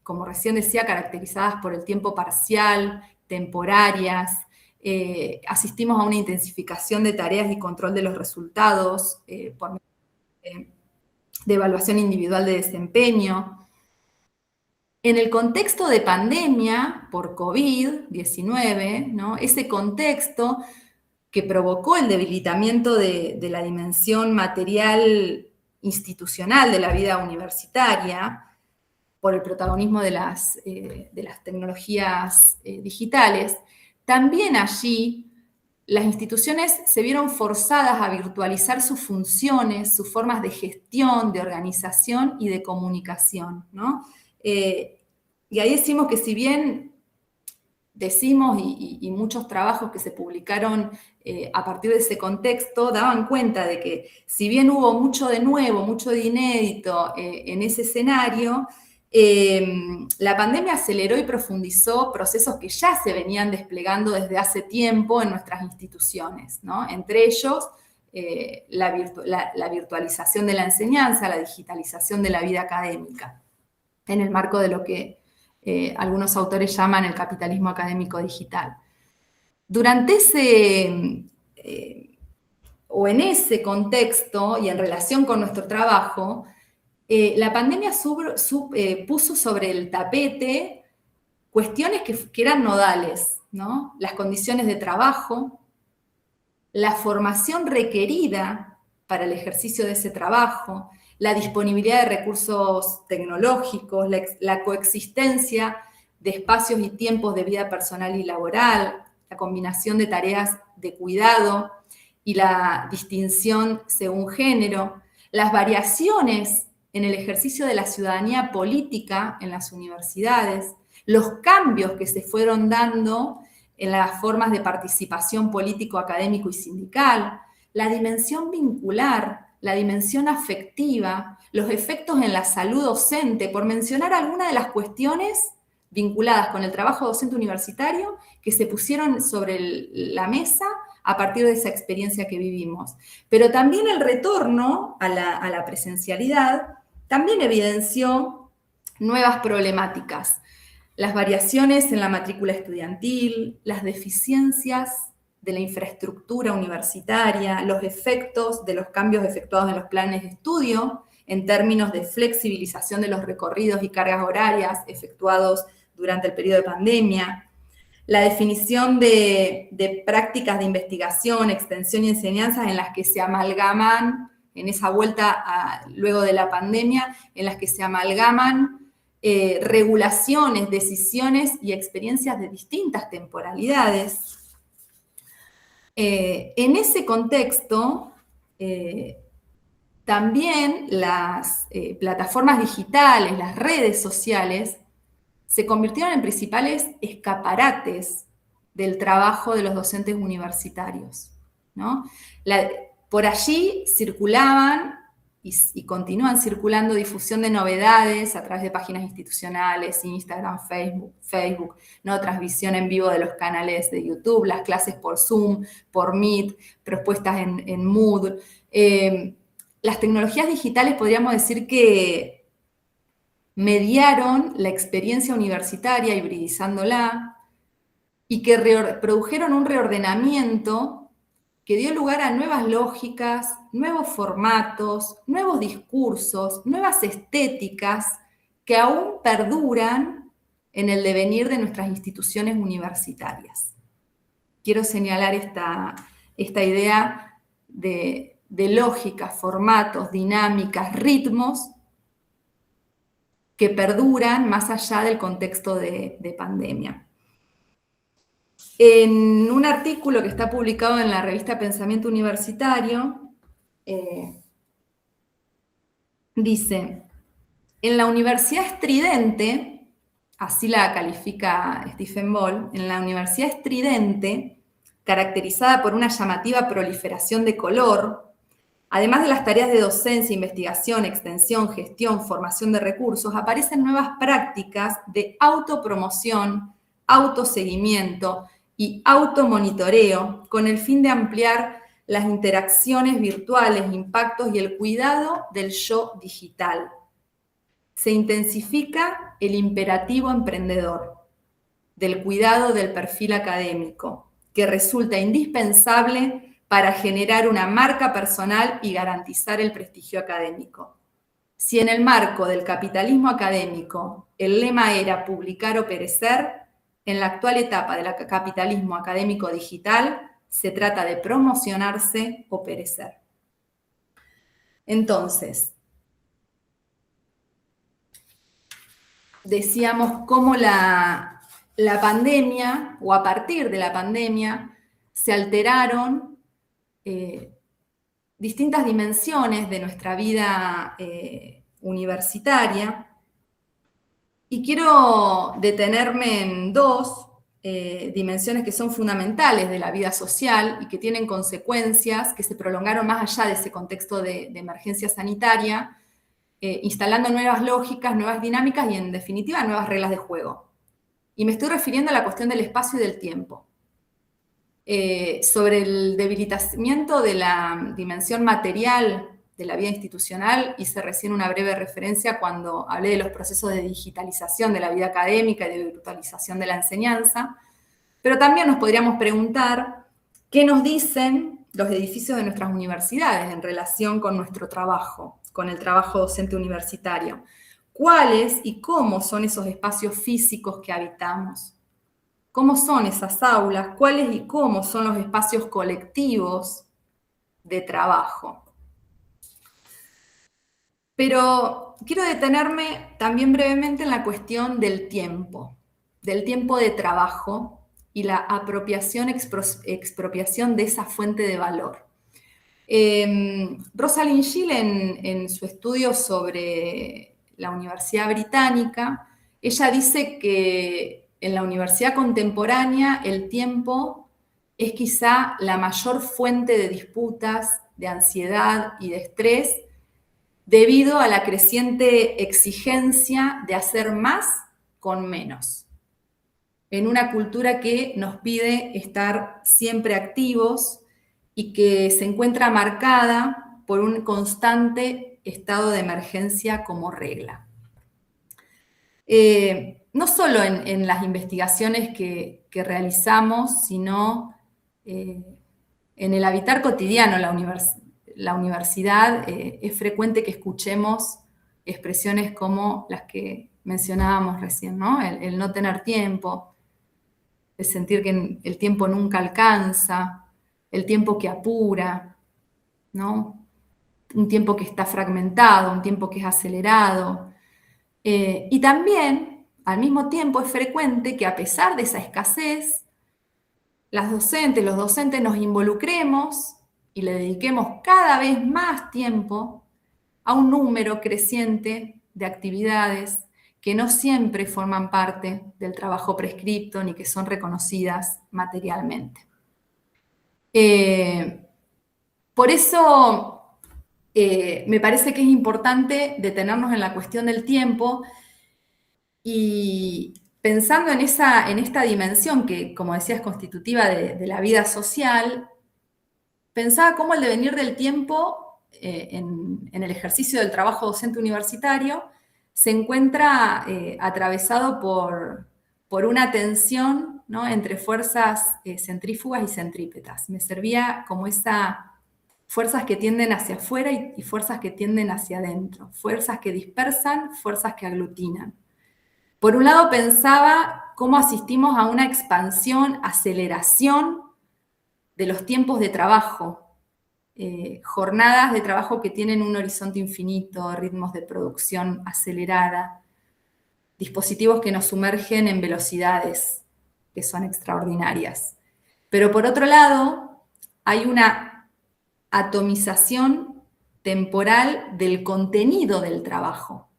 como recién decía, caracterizadas por el tiempo parcial, temporarias. Asistimos a una intensificación de tareas y control de los resultados por medio de evaluación individual de desempeño. En el contexto de pandemia por COVID-19, ¿no?, ese contexto que provocó el debilitamiento de la dimensión material institucional de la vida universitaria por el protagonismo de las tecnologías digitales, también allí las instituciones se vieron forzadas a virtualizar sus funciones, sus formas de gestión, de organización y de comunicación, ¿no? Y ahí decimos que si bien decimos, y muchos trabajos que se publicaron a partir de ese contexto daban cuenta de que si bien hubo mucho de nuevo, mucho de inédito en ese escenario, la pandemia aceleró y profundizó procesos que ya se venían desplegando desde hace tiempo en nuestras instituciones, ¿no? Entre ellos, la virtualización de la enseñanza, la digitalización de la vida académica, en el marco de lo que algunos autores llaman el capitalismo académico digital. Durante o en ese contexto y en relación con nuestro trabajo, la pandemia puso sobre el tapete cuestiones que eran nodales, ¿no? Las condiciones de trabajo, la formación requerida para el ejercicio de ese trabajo, la disponibilidad de recursos tecnológicos, la coexistencia de espacios y tiempos de vida personal y laboral, la combinación de tareas de cuidado y la distinción según género, las variaciones en el ejercicio de la ciudadanía política en las universidades, los cambios que se fueron dando en las formas de participación político, académico y sindical, la dimensión vincular, la dimensión afectiva, los efectos en la salud docente, por mencionar algunas de las cuestiones vinculadas con el trabajo docente universitario que se pusieron sobre la mesa a partir de esa experiencia que vivimos. Pero también el retorno a la presencialidad también evidenció nuevas problemáticas. Las variaciones en la matrícula estudiantil, las deficiencias de la infraestructura universitaria, los efectos de los cambios efectuados en los planes de estudio en términos de flexibilización de los recorridos y cargas horarias efectuados durante el periodo de pandemia, la definición de prácticas de investigación, extensión y enseñanzas en las que se amalgaman, en esa vuelta luego de la pandemia, en las que se amalgaman regulaciones, decisiones y experiencias de distintas temporalidades. En ese contexto, también las plataformas digitales, las redes sociales, se convirtieron en principales escaparates del trabajo de los docentes universitarios, ¿no? Por allí circulaban y continúan circulando difusión de novedades a través de páginas institucionales, Instagram, Facebook, ¿no? Transmisión en vivo de los canales de YouTube, las clases por Zoom, por Meet, propuestas en Moodle. Las tecnologías digitales podríamos decir que mediaron la experiencia universitaria, hibridizándola, y que produjeron un reordenamiento que dio lugar a nuevas lógicas, nuevos formatos, nuevos discursos, nuevas estéticas que aún perduran en el devenir de nuestras instituciones universitarias. Quiero señalar esta idea de lógicas, formatos, dinámicas, ritmos que perduran más allá del contexto de pandemia. En un artículo que está publicado en la revista Pensamiento Universitario, dice, en la universidad estridente, así la califica Stephen Ball, en la universidad estridente, caracterizada por una llamativa proliferación de color, además de las tareas de docencia, investigación, extensión, gestión, formación de recursos, aparecen nuevas prácticas de autopromoción, autoseguimiento y automonitoreo con el fin de ampliar las interacciones virtuales, impactos y el cuidado del yo digital. Se intensifica el imperativo emprendedor del cuidado del perfil académico, que resulta indispensable para generar una marca personal y garantizar el prestigio académico. Si en el marco del capitalismo académico el lema era publicar o perecer, en la actual etapa del capitalismo académico digital se trata de promocionarse o perecer. Entonces, decíamos cómo la pandemia, o a partir de la pandemia, se alteraron distintas dimensiones de nuestra vida universitaria, y quiero detenerme en dos dimensiones que son fundamentales de la vida social y que tienen consecuencias que se prolongaron más allá de ese contexto de emergencia sanitaria, instalando nuevas lógicas, nuevas dinámicas y, en definitiva, nuevas reglas de juego. Y me estoy refiriendo a la cuestión del espacio y del tiempo. Sobre el debilitamiento de la dimensión material de la vida institucional, hice recién una breve referencia cuando hablé de los procesos de digitalización de la vida académica y de virtualización de la enseñanza, pero también nos podríamos preguntar qué nos dicen los edificios de nuestras universidades en relación con nuestro trabajo, con el trabajo docente universitario. ¿Cuáles y cómo son esos espacios físicos que habitamos? ¿Cómo son esas aulas? ¿Cuáles y cómo son los espacios colectivos de trabajo? Pero quiero detenerme también brevemente en la cuestión del tiempo de trabajo y la apropiación, expropiación de esa fuente de valor. Rosalind Gill, en su estudio sobre la Universidad Británica, ella dice que en la universidad contemporánea el tiempo es quizá la mayor fuente de disputas, de ansiedad y de estrés, debido a la creciente exigencia de hacer más con menos, en una cultura que nos pide estar siempre activos y que se encuentra marcada por un constante estado de emergencia como regla. No solo en las investigaciones que realizamos, sino en el habitar cotidiano la universidad es frecuente que escuchemos expresiones como las que mencionábamos recién, ¿no? El no tener tiempo, el sentir que el tiempo nunca alcanza, el tiempo que apura, ¿no? Un tiempo que está fragmentado, un tiempo que es acelerado. Y también, al mismo tiempo, es frecuente que a pesar de esa escasez, las docentes, los docentes nos involucremos y le dediquemos cada vez más tiempo a un número creciente de actividades que no siempre forman parte del trabajo prescripto ni que son reconocidas materialmente. Por eso me parece que es importante detenernos en la cuestión del tiempo y pensando en esta dimensión que, como decía, es constitutiva de la vida social, pensaba cómo el devenir del tiempo en el ejercicio del trabajo docente universitario se encuentra atravesado por una tensión, ¿no?, entre fuerzas centrífugas y centrípetas. Me servía como fuerzas que tienden hacia afuera y fuerzas que tienden hacia adentro, fuerzas que dispersan, fuerzas que aglutinan. Por un lado pensaba cómo asistimos a una expansión, aceleración de los tiempos de trabajo, jornadas de trabajo que tienen un horizonte infinito, ritmos de producción acelerada, dispositivos que nos sumergen en velocidades que son extraordinarias. Pero por otro lado, hay una atomización temporal del contenido del trabajo.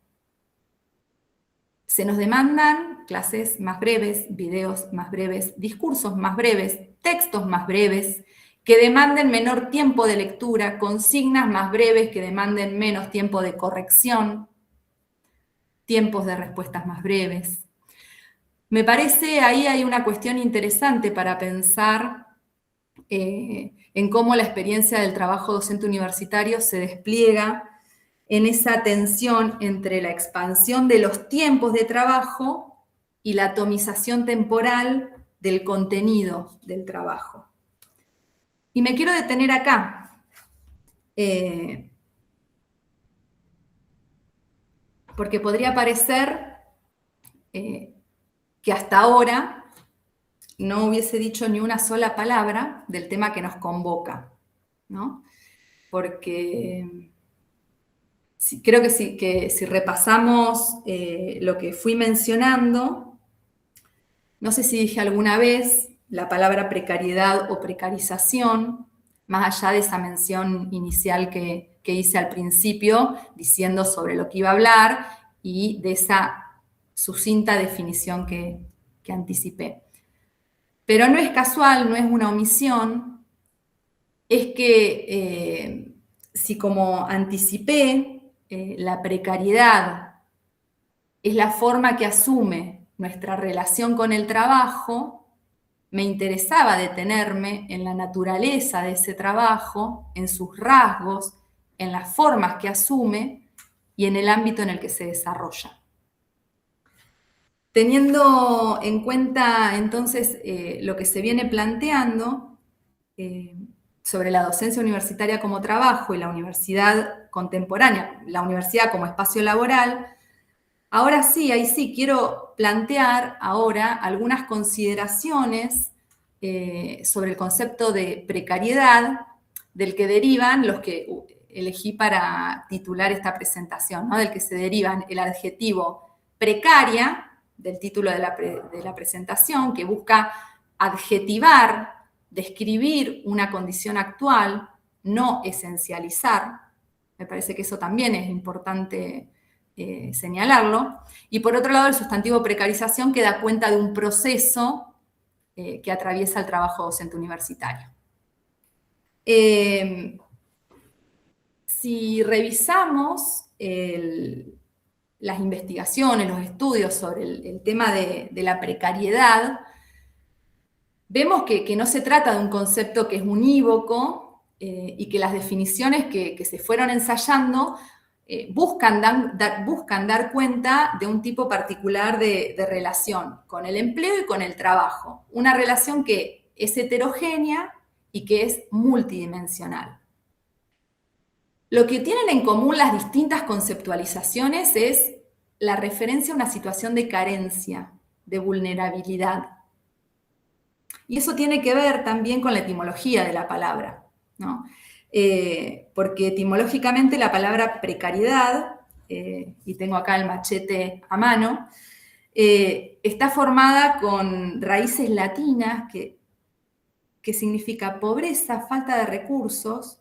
Se nos demandan clases más breves, videos más breves, discursos más breves, textos más breves, que demanden menor tiempo de lectura, consignas más breves que demanden menos tiempo de corrección, tiempos de respuestas más breves. Me parece ahí hay una cuestión interesante para pensar en cómo la experiencia del trabajo docente universitario se despliega en esa tensión entre la expansión de los tiempos de trabajo y la atomización temporal del contenido del trabajo. Y me quiero detener acá, porque podría parecer que hasta ahora no hubiese dicho ni una sola palabra del tema que nos convoca, ¿no? Porque creo que si repasamos lo que fui mencionando, no sé si dije alguna vez la palabra precariedad o precarización, más allá de esa mención inicial que hice al principio, diciendo sobre lo que iba a hablar y de esa sucinta definición que anticipé. Pero no es casual, no es una omisión, es que si como anticipé, la precariedad es la forma que asume nuestra relación con el trabajo, me interesaba detenerme en la naturaleza de ese trabajo, en sus rasgos, en las formas que asume y en el ámbito en el que se desarrolla. Teniendo en cuenta entonces lo que se viene planteando sobre la docencia universitaria como trabajo y la universidad contemporánea, la universidad como espacio laboral, ahora sí, ahí sí, quiero plantear ahora algunas consideraciones sobre el concepto de precariedad del que derivan los que elegí para titular esta presentación, ¿no? Del que se derivan el adjetivo precaria, del título de la presentación, que busca adjetivar, describir una condición actual, no esencializar. Me parece que eso también es importante señalarlo. Y por otro lado, el sustantivo precarización que da cuenta de un proceso que atraviesa el trabajo docente universitario. Si revisamos las investigaciones, los estudios sobre el tema de la precariedad, vemos que no se trata de un concepto que es unívoco y que las definiciones que se fueron ensayando buscan dar cuenta de un tipo particular de relación con el empleo y con el trabajo. Una relación que es heterogénea y que es multidimensional. Lo que tienen en común las distintas conceptualizaciones es la referencia a una situación de carencia, de vulnerabilidad. Y eso tiene que ver también con la etimología de la palabra, ¿no? Porque etimológicamente la palabra precariedad, y tengo acá el machete a mano, está formada con raíces latinas que significa pobreza, falta de recursos,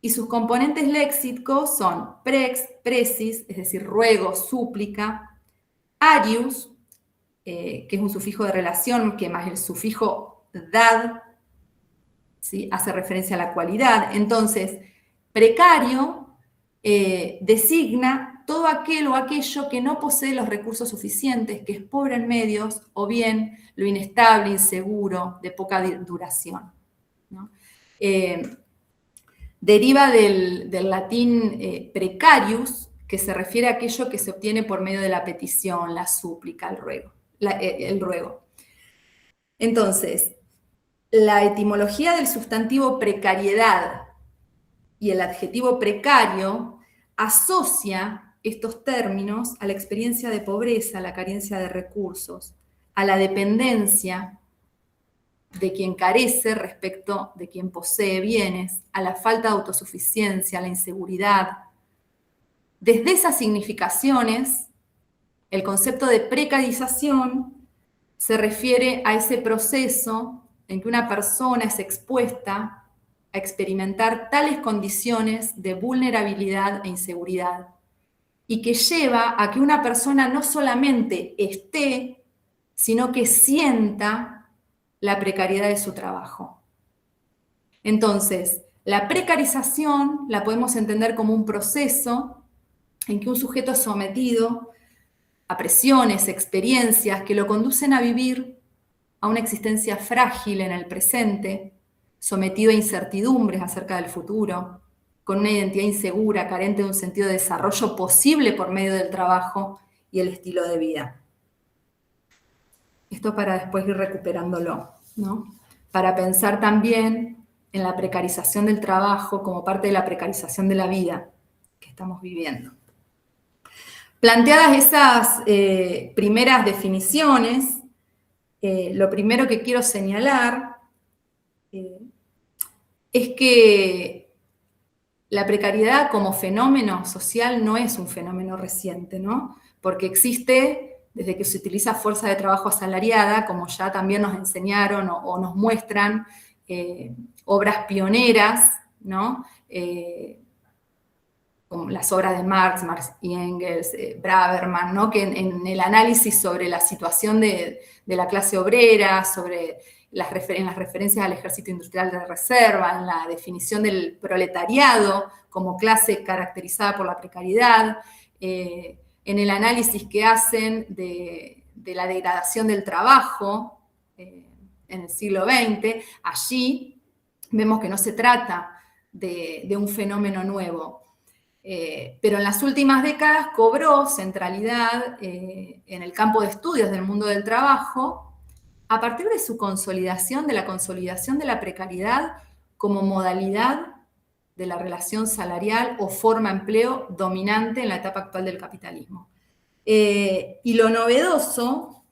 y sus componentes léxicos son prex, precis, es decir, ruego, súplica, arius, que es un sufijo de relación, que más el sufijo dad, ¿sí?, hace referencia a la cualidad. Entonces, precario designa todo aquel o aquello que no posee los recursos suficientes, que es pobre en medios, o bien lo inestable, inseguro, de poca duración, ¿no? Deriva del latín precarius, que se refiere a aquello que se obtiene por medio de la petición, la súplica, el ruego. Entonces, la etimología del sustantivo precariedad y el adjetivo precario asocia estos términos a la experiencia de pobreza, a la carencia de recursos, a la dependencia de quien carece respecto de quien posee bienes, a la falta de autosuficiencia, a la inseguridad. Desde esas significaciones, el concepto de precarización se refiere a ese proceso en que una persona es expuesta a experimentar tales condiciones de vulnerabilidad e inseguridad, y que lleva a que una persona no solamente esté, sino que sienta la precariedad de su trabajo. Entonces, la precarización la podemos entender como un proceso en que un sujeto es sometido a presiones, experiencias que lo conducen a vivir a una existencia frágil en el presente, sometido a incertidumbres acerca del futuro, con una identidad insegura, carente de un sentido de desarrollo posible por medio del trabajo y el estilo de vida. Esto para después ir recuperándolo, ¿no? Para pensar también en la precarización del trabajo como parte de la precarización de la vida que estamos viviendo. Planteadas esas primeras definiciones, lo primero que quiero señalar es que la precariedad como fenómeno social no es un fenómeno reciente, ¿no? Porque existe desde que se utiliza fuerza de trabajo asalariada, como ya también nos enseñaron o nos muestran obras pioneras, ¿no? Como las obras de Marx y Engels, Braverman, ¿no? Que en el análisis sobre la situación de la clase obrera, sobre en las referencias al ejército industrial de reserva, en la definición del proletariado como clase caracterizada por la precariedad, en el análisis que hacen de la degradación del trabajo en el siglo XX, allí vemos que no se trata de un fenómeno nuevo. Pero en las últimas décadas cobró centralidad en el campo de estudios del mundo del trabajo a partir de su consolidación, de la consolidación de la precariedad como modalidad de la relación salarial o forma de empleo dominante en la etapa actual del capitalismo. Y lo novedoso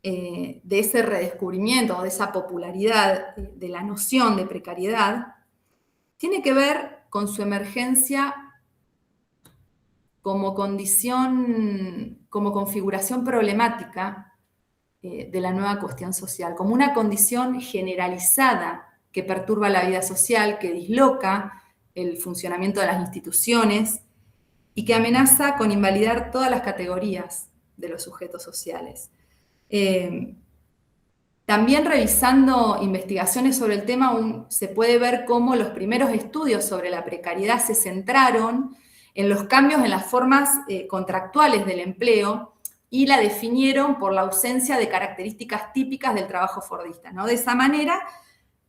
de ese redescubrimiento, de esa popularidad de la noción de precariedad, tiene que ver con su emergencia como condición, como configuración problemática de la nueva cuestión social, como una condición generalizada que perturba la vida social, que disloca el funcionamiento de las instituciones y que amenaza con invalidar todas las categorías de los sujetos sociales. También revisando investigaciones sobre el tema, se puede ver cómo los primeros estudios sobre la precariedad se centraron en los cambios en las formas contractuales del empleo y la definieron por la ausencia de características típicas del trabajo fordista, ¿no? De esa manera,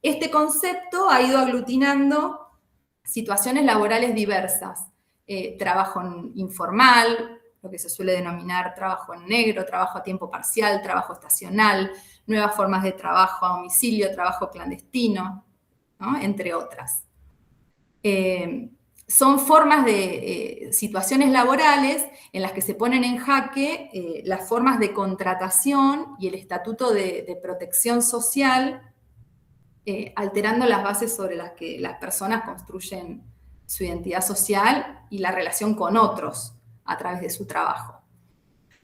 este concepto ha ido aglutinando situaciones laborales diversas, trabajo informal, lo que se suele denominar trabajo en negro, trabajo a tiempo parcial, trabajo estacional, nuevas formas de trabajo a domicilio, trabajo clandestino, ¿no? Entre otras. son formas de situaciones laborales en las que se ponen en jaque las formas de contratación y el estatuto de protección social, alterando las bases sobre las que las personas construyen su identidad social y la relación con otros a través de su trabajo.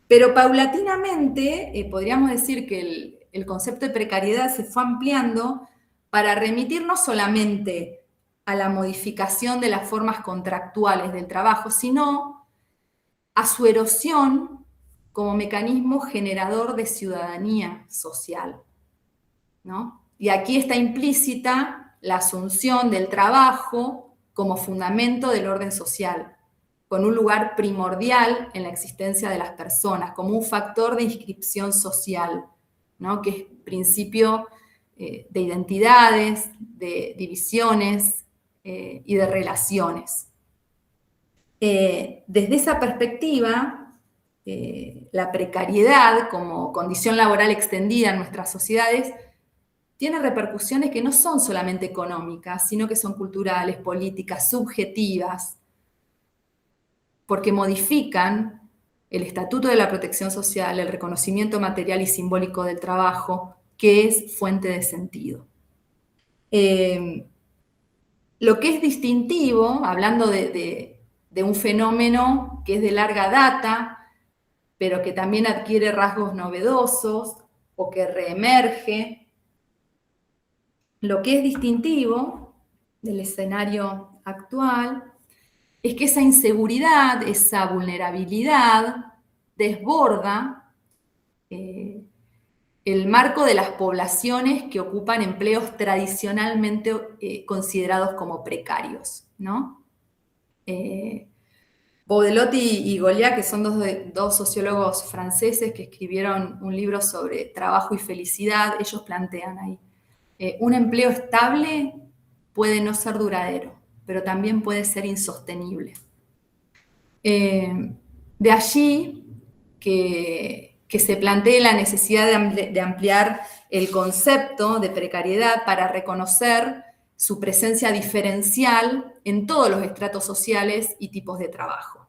Pero paulatinamente podríamos decir que el concepto de precariedad se fue ampliando para remitir no solamente a la modificación de las formas contractuales del trabajo, sino a su erosión como mecanismo generador de ciudadanía social, ¿no? Y aquí está implícita la asunción del trabajo como fundamento del orden social, con un lugar primordial en la existencia de las personas, como un factor de inscripción social, ¿no? Que es principio de identidades, de divisiones y de relaciones. Desde esa perspectiva, la precariedad como condición laboral extendida en nuestras sociedades tiene repercusiones que no son solamente económicas, sino que son culturales, políticas, subjetivas, porque modifican el estatuto de la protección social, el reconocimiento material y simbólico del trabajo, que es fuente de sentido. Lo que es distintivo, hablando de un fenómeno que es de larga data, pero que también adquiere rasgos novedosos o que reemerge, lo que es distintivo del escenario actual es que esa inseguridad, esa vulnerabilidad desborda el marco de las poblaciones que ocupan empleos tradicionalmente considerados como precarios, ¿no? Baudelot y Goliat, que son dos sociólogos franceses que escribieron un libro sobre trabajo y felicidad, ellos plantean ahí, un empleo estable puede no ser duradero, pero también puede ser insostenible. De allí que se plantee la necesidad de ampliar el concepto de precariedad para reconocer su presencia diferencial en todos los estratos sociales y tipos de trabajo.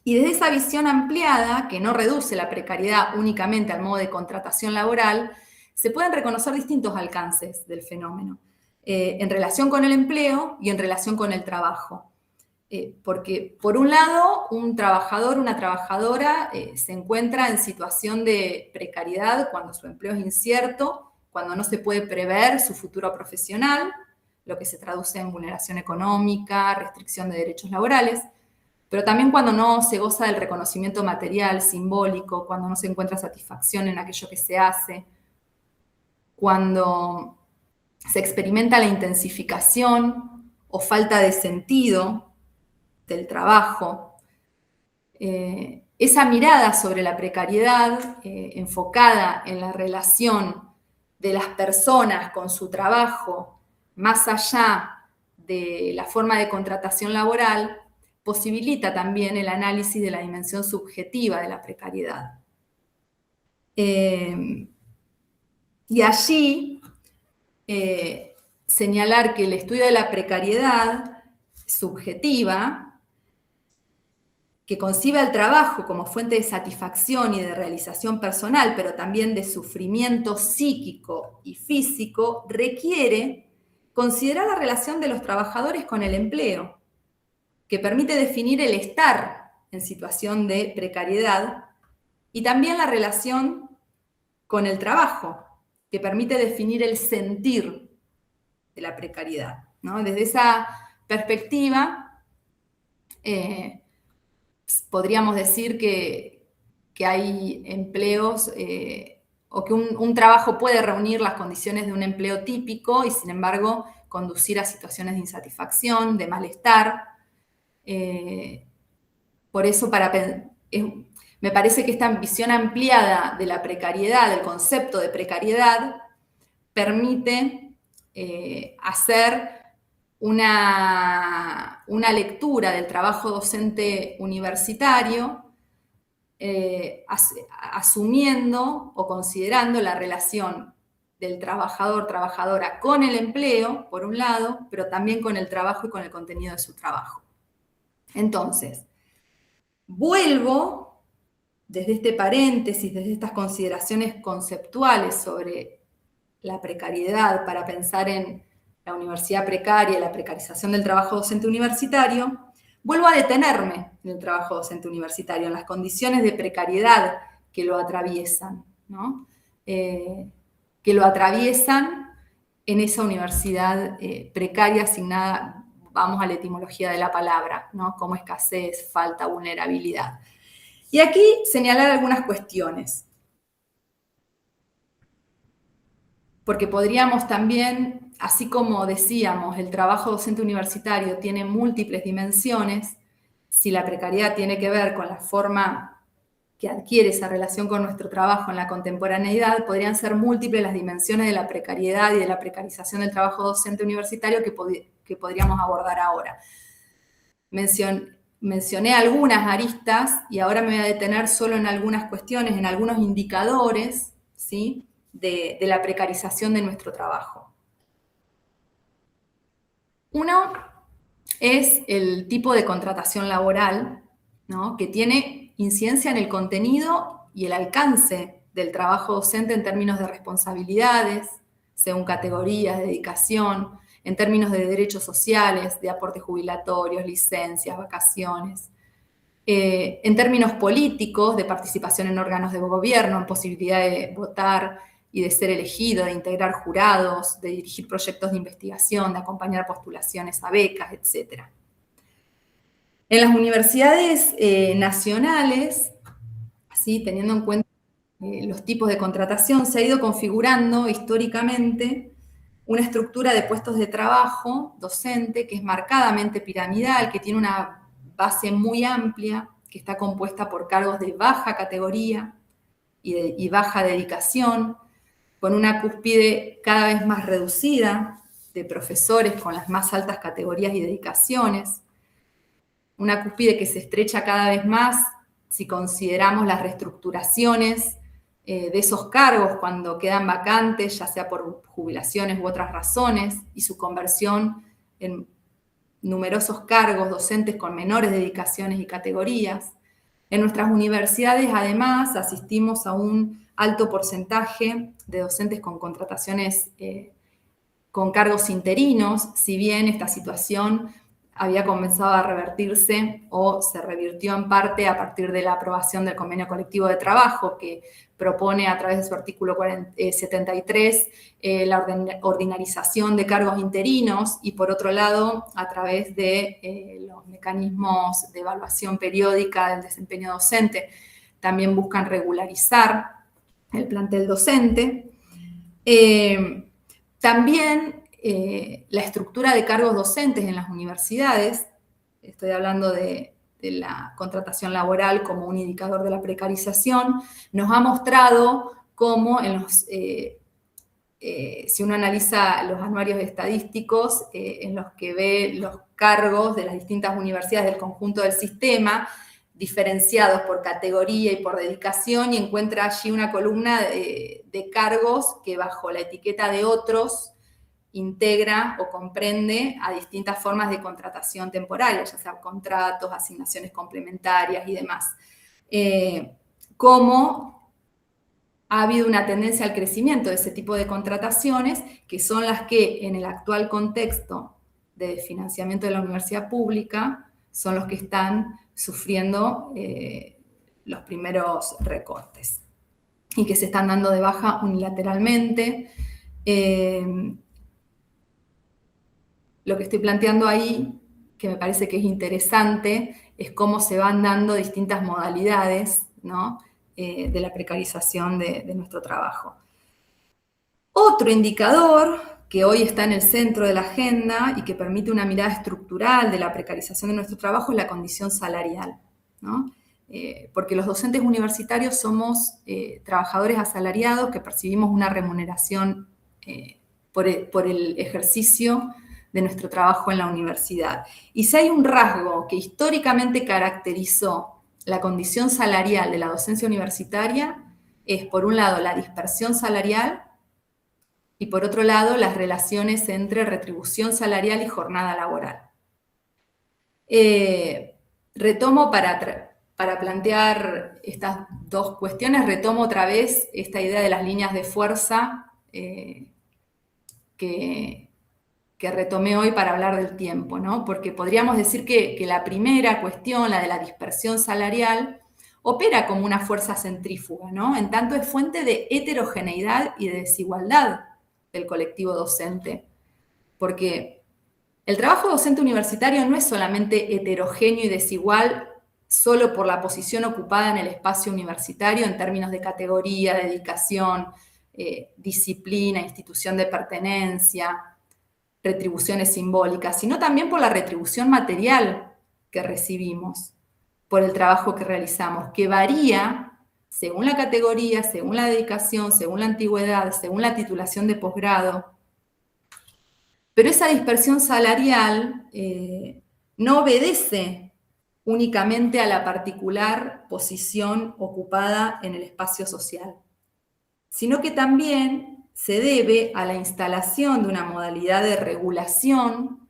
Y desde esa visión ampliada, que no reduce la precariedad únicamente al modo de contratación laboral, se pueden reconocer distintos alcances del fenómeno, en relación con el empleo y en relación con el trabajo. Porque, por un lado, un trabajador, una trabajadora se encuentra en situación de precariedad cuando su empleo es incierto, cuando no se puede prever su futuro profesional, lo que se traduce en vulneración económica, restricción de derechos laborales, pero también cuando no se goza del reconocimiento material, simbólico, cuando no se encuentra satisfacción en aquello que se hace, cuando se experimenta la intensificación o falta de sentido del trabajo. Esa mirada sobre la precariedad enfocada en la relación de las personas con su trabajo, más allá de la forma de contratación laboral, posibilita también el análisis de la dimensión subjetiva de la precariedad. Y allí señalar que el estudio de la precariedad subjetiva, que concibe el trabajo como fuente de satisfacción y de realización personal, pero también de sufrimiento psíquico y físico, requiere considerar la relación de los trabajadores con el empleo, que permite definir el estar en situación de precariedad, y también la relación con el trabajo, que permite definir el sentir de la precariedad, ¿no? Desde esa perspectiva, podríamos decir que hay empleos o que un trabajo puede reunir las condiciones de un empleo típico y, sin embargo, conducir a situaciones de insatisfacción, de malestar. Por eso, me parece que esta visión ampliada de la precariedad, del concepto de precariedad, permite hacer una lectura del trabajo docente universitario, asumiendo o considerando la relación del trabajador-trabajadora con el empleo, por un lado, pero también con el trabajo y con el contenido de su trabajo. Entonces, vuelvo desde este paréntesis, desde estas consideraciones conceptuales sobre la precariedad para pensar en la universidad precaria y la precarización del trabajo docente universitario, vuelvo a detenerme en el trabajo docente universitario, en las condiciones de precariedad que lo atraviesan, ¿no? Que lo atraviesan en esa universidad precaria asignada, vamos a la etimología de la palabra, ¿no? Como escasez, falta, vulnerabilidad. Y aquí señalar algunas cuestiones. Porque podríamos también, así como decíamos, el trabajo docente universitario tiene múltiples dimensiones, si la precariedad tiene que ver con la forma que adquiere esa relación con nuestro trabajo en la contemporaneidad, podrían ser múltiples las dimensiones de la precariedad y de la precarización del trabajo docente universitario que podríamos abordar ahora. Mencioné algunas aristas y ahora me voy a detener solo en algunas cuestiones, en algunos indicadores, ¿sí?, de la precarización de nuestro trabajo. Uno es el tipo de contratación laboral, ¿no?, que tiene incidencia en el contenido y el alcance del trabajo docente en términos de responsabilidades, según categorías, de dedicación, en términos de derechos sociales, de aportes jubilatorios, licencias, vacaciones, en términos políticos, de participación en órganos de gobierno, en posibilidad de votar y de ser elegido, de integrar jurados, de dirigir proyectos de investigación, de acompañar postulaciones a becas, etc. En las universidades nacionales, ¿sí?, teniendo en cuenta los tipos de contratación, se ha ido configurando históricamente una estructura de puestos de trabajo docente que es marcadamente piramidal, que tiene una base muy amplia, que está compuesta por cargos de baja categoría y baja dedicación, con una cúspide cada vez más reducida de profesores con las más altas categorías y dedicaciones, una cúspide que se estrecha cada vez más si consideramos las reestructuraciones de esos cargos cuando quedan vacantes, ya sea por jubilaciones u otras razones, y su conversión en numerosos cargos docentes con menores dedicaciones y categorías. En nuestras universidades, además, asistimos a un alto porcentaje de docentes con contrataciones con cargos interinos, si bien esta situación había comenzado a revertirse o se revirtió en parte a partir de la aprobación del convenio colectivo de trabajo que propone a través de su artículo 73 la ordinarización de cargos interinos y por otro lado a través de los mecanismos de evaluación periódica del desempeño docente también buscan regularizar el plantel docente. También la estructura de cargos docentes en las universidades, estoy hablando de la contratación laboral como un indicador de la precarización, nos ha mostrado cómo si uno analiza los anuarios estadísticos en los que ve los cargos de las distintas universidades del conjunto del sistema, diferenciados por categoría y por dedicación, y encuentra allí una columna de cargos que bajo la etiqueta de otros integra o comprende a distintas formas de contratación temporaria, ya sea contratos, asignaciones complementarias y demás. Cómo ha habido una tendencia al crecimiento de ese tipo de contrataciones, que son las que en el actual contexto de financiamiento de la universidad pública son los que están sufriendo los primeros recortes y que se están dando de baja unilateralmente. Lo que estoy planteando ahí, que me parece que es interesante, es cómo se van dando distintas modalidades, ¿no?, de la precarización de nuestro trabajo. Otro indicador que hoy está en el centro de la agenda y que permite una mirada estructural de la precarización de nuestro trabajo es la condición salarial, ¿no? Porque los docentes universitarios somos trabajadores asalariados que percibimos una remuneración por el ejercicio de nuestro trabajo en la universidad. Y si hay un rasgo que históricamente caracterizó la condición salarial de la docencia universitaria, es por un lado la dispersión salarial y por otro lado las relaciones entre retribución salarial y jornada laboral. Retomo para plantear estas dos cuestiones, retomo otra vez esta idea de las líneas de fuerza que retomé hoy para hablar del tiempo, ¿no? Porque podríamos decir que la primera cuestión, la de la dispersión salarial, opera como una fuerza centrífuga, ¿no? En tanto es fuente de heterogeneidad y de desigualdad del colectivo docente. Porque el trabajo docente universitario no es solamente heterogéneo y desigual solo por la posición ocupada en el espacio universitario en términos de categoría, dedicación, disciplina, institución de pertenencia, retribuciones simbólicas, sino también por la retribución material que recibimos, por el trabajo que realizamos, que varía según la categoría, según la dedicación, según la antigüedad, según la titulación de posgrado. Pero esa dispersión salarial no obedece únicamente a la particular posición ocupada en el espacio social, sino que también se debe a la instalación de una modalidad de regulación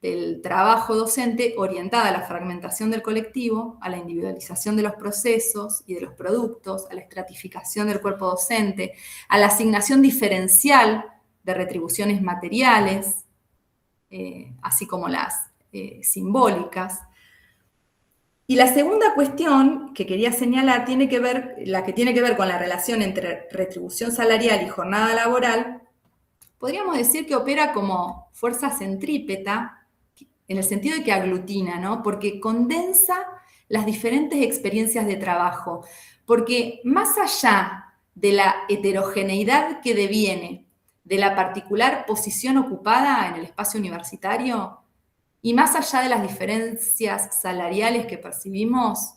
del trabajo docente orientada a la fragmentación del colectivo, a la individualización de los procesos y de los productos, a la estratificación del cuerpo docente, a la asignación diferencial de retribuciones materiales, así como las simbólicas. Y la segunda cuestión que quería señalar tiene que ver, la que tiene que ver con la relación entre retribución salarial y jornada laboral, podríamos decir que opera como fuerza centrípeta, en el sentido de que aglutina, ¿no? Porque condensa las diferentes experiencias de trabajo, porque más allá de la heterogeneidad que deviene de la particular posición ocupada en el espacio universitario, y más allá de las diferencias salariales que percibimos,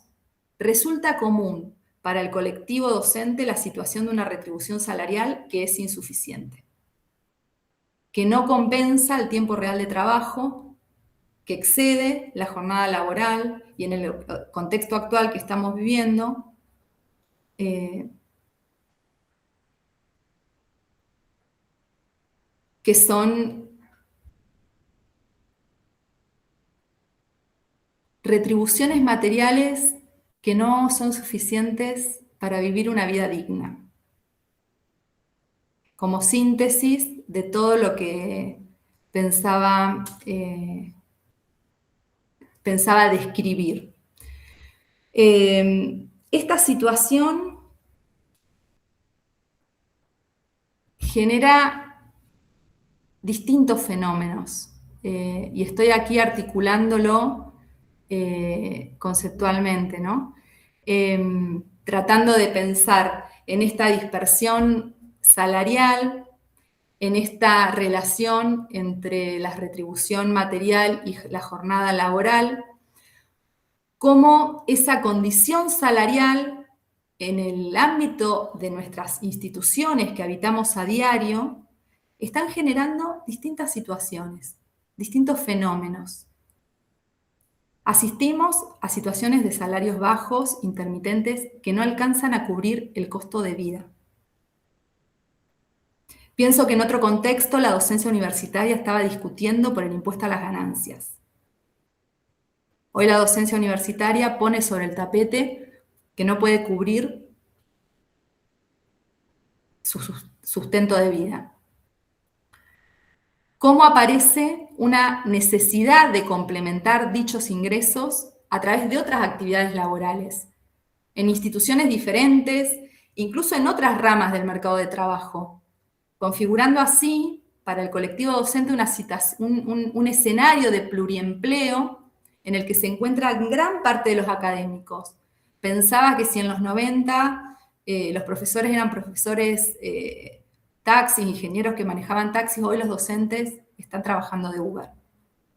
resulta común para el colectivo docente la situación de una retribución salarial que es insuficiente, que no compensa el tiempo real de trabajo, que excede la jornada laboral y en el contexto actual que estamos viviendo, que son retribuciones materiales que no son suficientes para vivir una vida digna. Como síntesis de todo lo que pensaba describir. Esta situación genera distintos fenómenos y estoy aquí articulándolo conceptualmente, ¿no? Tratando de pensar en esta dispersión salarial, en esta relación entre la retribución material y la jornada laboral, cómo esa condición salarial en el ámbito de nuestras instituciones que habitamos a diario están generando distintas situaciones, distintos fenómenos. Asistimos a situaciones de salarios bajos, intermitentes, que no alcanzan a cubrir el costo de vida. Pienso que en otro contexto la docencia universitaria estaba discutiendo por el impuesto a las ganancias. Hoy la docencia universitaria pone sobre el tapete que no puede cubrir su sustento de vida. ¿Cómo aparece una necesidad de complementar dichos ingresos a través de otras actividades laborales, en instituciones diferentes, incluso en otras ramas del mercado de trabajo, configurando así para el colectivo docente un escenario de pluriempleo en el que se encuentra gran parte de los académicos? Pensaba que si en los 90 los profesores eran profesores taxis, ingenieros que manejaban taxis, hoy los docentes están trabajando de Uber.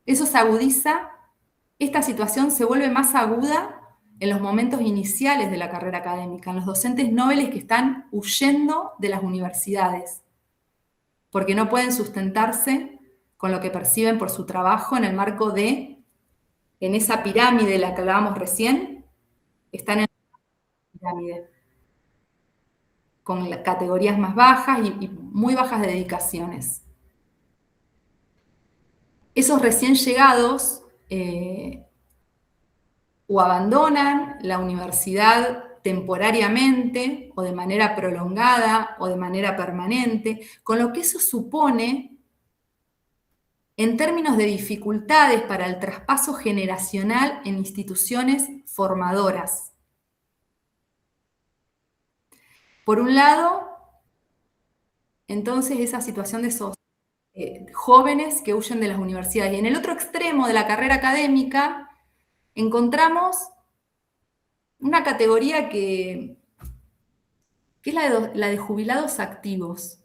Eso se agudiza, esta situación se vuelve más aguda en los momentos iniciales de la carrera académica, en los docentes nobles que están huyendo de las universidades, porque no pueden sustentarse con lo que perciben por su trabajo en el marco de, en esa pirámide de la que hablábamos recién, están en la pirámide, con categorías más bajas y muy bajas de dedicaciones. Esos recién llegados o abandonan la universidad temporariamente o de manera prolongada o de manera permanente, con lo que eso supone en términos de dificultades para el traspaso generacional en instituciones formadoras. Por un lado, entonces, esa situación de esos jóvenes que huyen de las universidades. Y en el otro extremo de la carrera académica encontramos una categoría que es la de jubilados activos,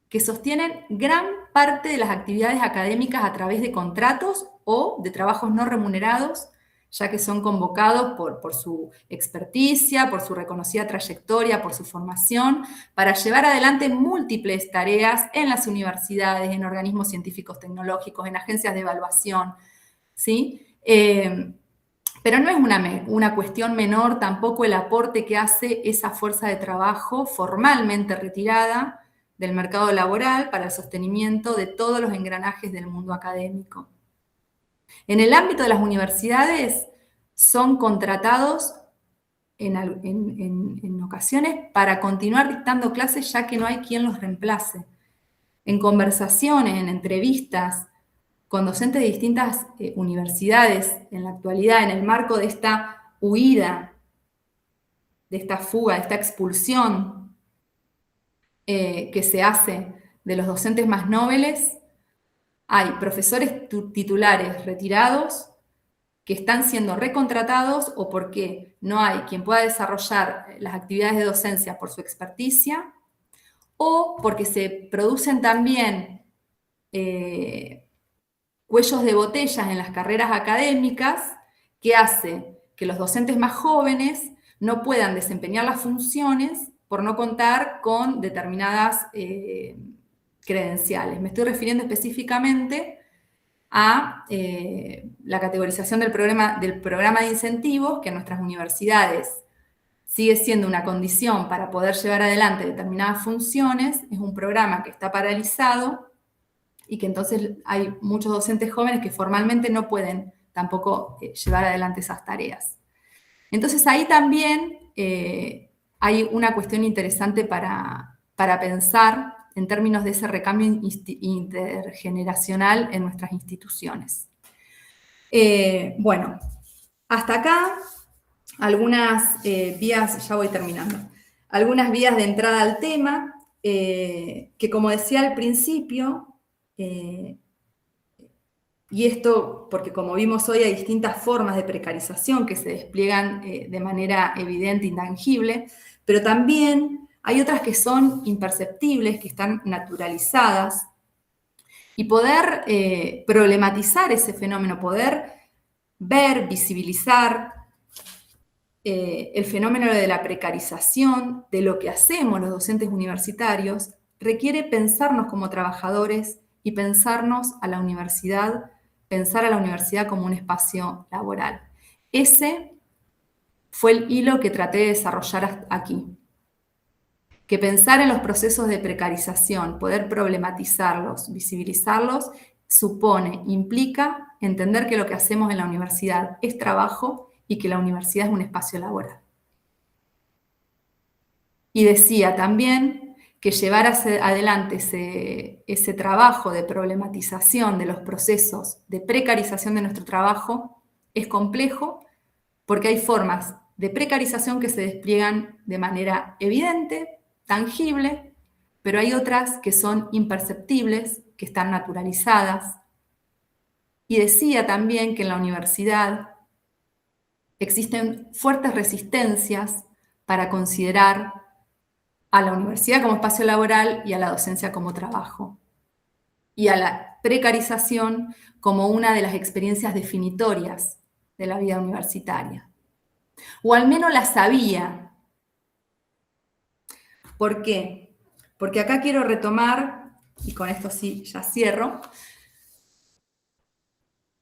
que sostienen gran parte de las actividades académicas a través de contratos o de trabajos no remunerados, ya que son convocados por su experticia, por su reconocida trayectoria, por su formación, para llevar adelante múltiples tareas en las universidades, en organismos científicos tecnológicos, en agencias de evaluación, ¿sí? Pero no es una cuestión menor tampoco el aporte que hace esa fuerza de trabajo formalmente retirada del mercado laboral para el sostenimiento de todos los engranajes del mundo académico. En el ámbito de las universidades son contratados en ocasiones para continuar dictando clases ya que no hay quien los reemplace. En conversaciones, en entrevistas con docentes de distintas universidades en la actualidad, en el marco de esta huida, de esta fuga, de esta expulsión que se hace de los docentes más nobles, hay profesores titulares retirados que están siendo recontratados o porque no hay quien pueda desarrollar las actividades de docencia por su experticia, o porque se producen también cuellos de botellas en las carreras académicas que hace que los docentes más jóvenes no puedan desempeñar las funciones por no contar con determinadas credenciales. Me estoy refiriendo específicamente a la categorización del programa de incentivos, que en nuestras universidades sigue siendo una condición para poder llevar adelante determinadas funciones. Es un programa que está paralizado y que entonces hay muchos docentes jóvenes que formalmente no pueden tampoco llevar adelante esas tareas. Entonces ahí también hay una cuestión interesante para pensar en términos de ese recambio intergeneracional en nuestras instituciones. Bueno, hasta acá algunas vías, ya voy terminando, algunas vías de entrada al tema, que como decía al principio, y esto porque como vimos hoy hay distintas formas de precarización que se despliegan de manera evidente, intangible, pero también hay otras que son imperceptibles, que están naturalizadas, y poder problematizar ese fenómeno, poder ver, visibilizar el fenómeno de la precarización, de lo que hacemos los docentes universitarios, requiere pensarnos como trabajadores y pensarnos a la universidad, pensar a la universidad como un espacio laboral. Ese fue el hilo que traté de desarrollar aquí. Que pensar en los procesos de precarización, poder problematizarlos, visibilizarlos, supone, implica entender que lo que hacemos en la universidad es trabajo y que la universidad es un espacio laboral. Y decía también que llevar adelante ese trabajo de problematización de los procesos de precarización de nuestro trabajo es complejo porque hay formas de precarización que se despliegan de manera evidente, tangible, pero hay otras que son imperceptibles, que están naturalizadas. Y decía también que en la universidad existen fuertes resistencias para considerar a la universidad como espacio laboral y a la docencia como trabajo, y a la precarización como una de las experiencias definitorias de la vida universitaria. O al menos la sabía. ¿Por qué? Porque acá quiero retomar, y con esto sí ya cierro,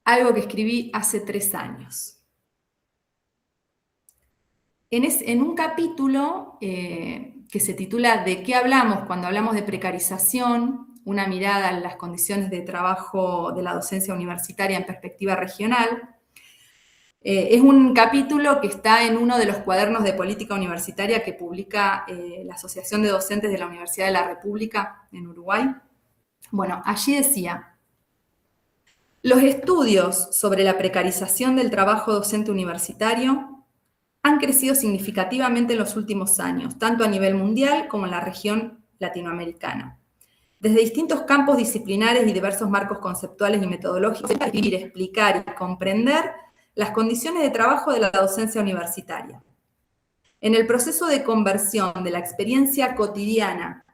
algo que escribí hace 3 años. En un capítulo que se titula ¿De qué hablamos cuando hablamos de precarización? Una mirada a las condiciones de trabajo de la docencia universitaria en perspectiva regional, Es un capítulo que está en uno de los cuadernos de política universitaria que publica la Asociación de Docentes de la Universidad de la República en Uruguay. Bueno, allí decía: los estudios sobre la precarización del trabajo docente universitario han crecido significativamente en los últimos años, tanto a nivel mundial como en la región latinoamericana. Desde distintos campos disciplinares y diversos marcos conceptuales y metodológicos, para describir, explicar y comprender las condiciones de trabajo de la docencia universitaria. En el proceso de conversión de la experiencia cotidiana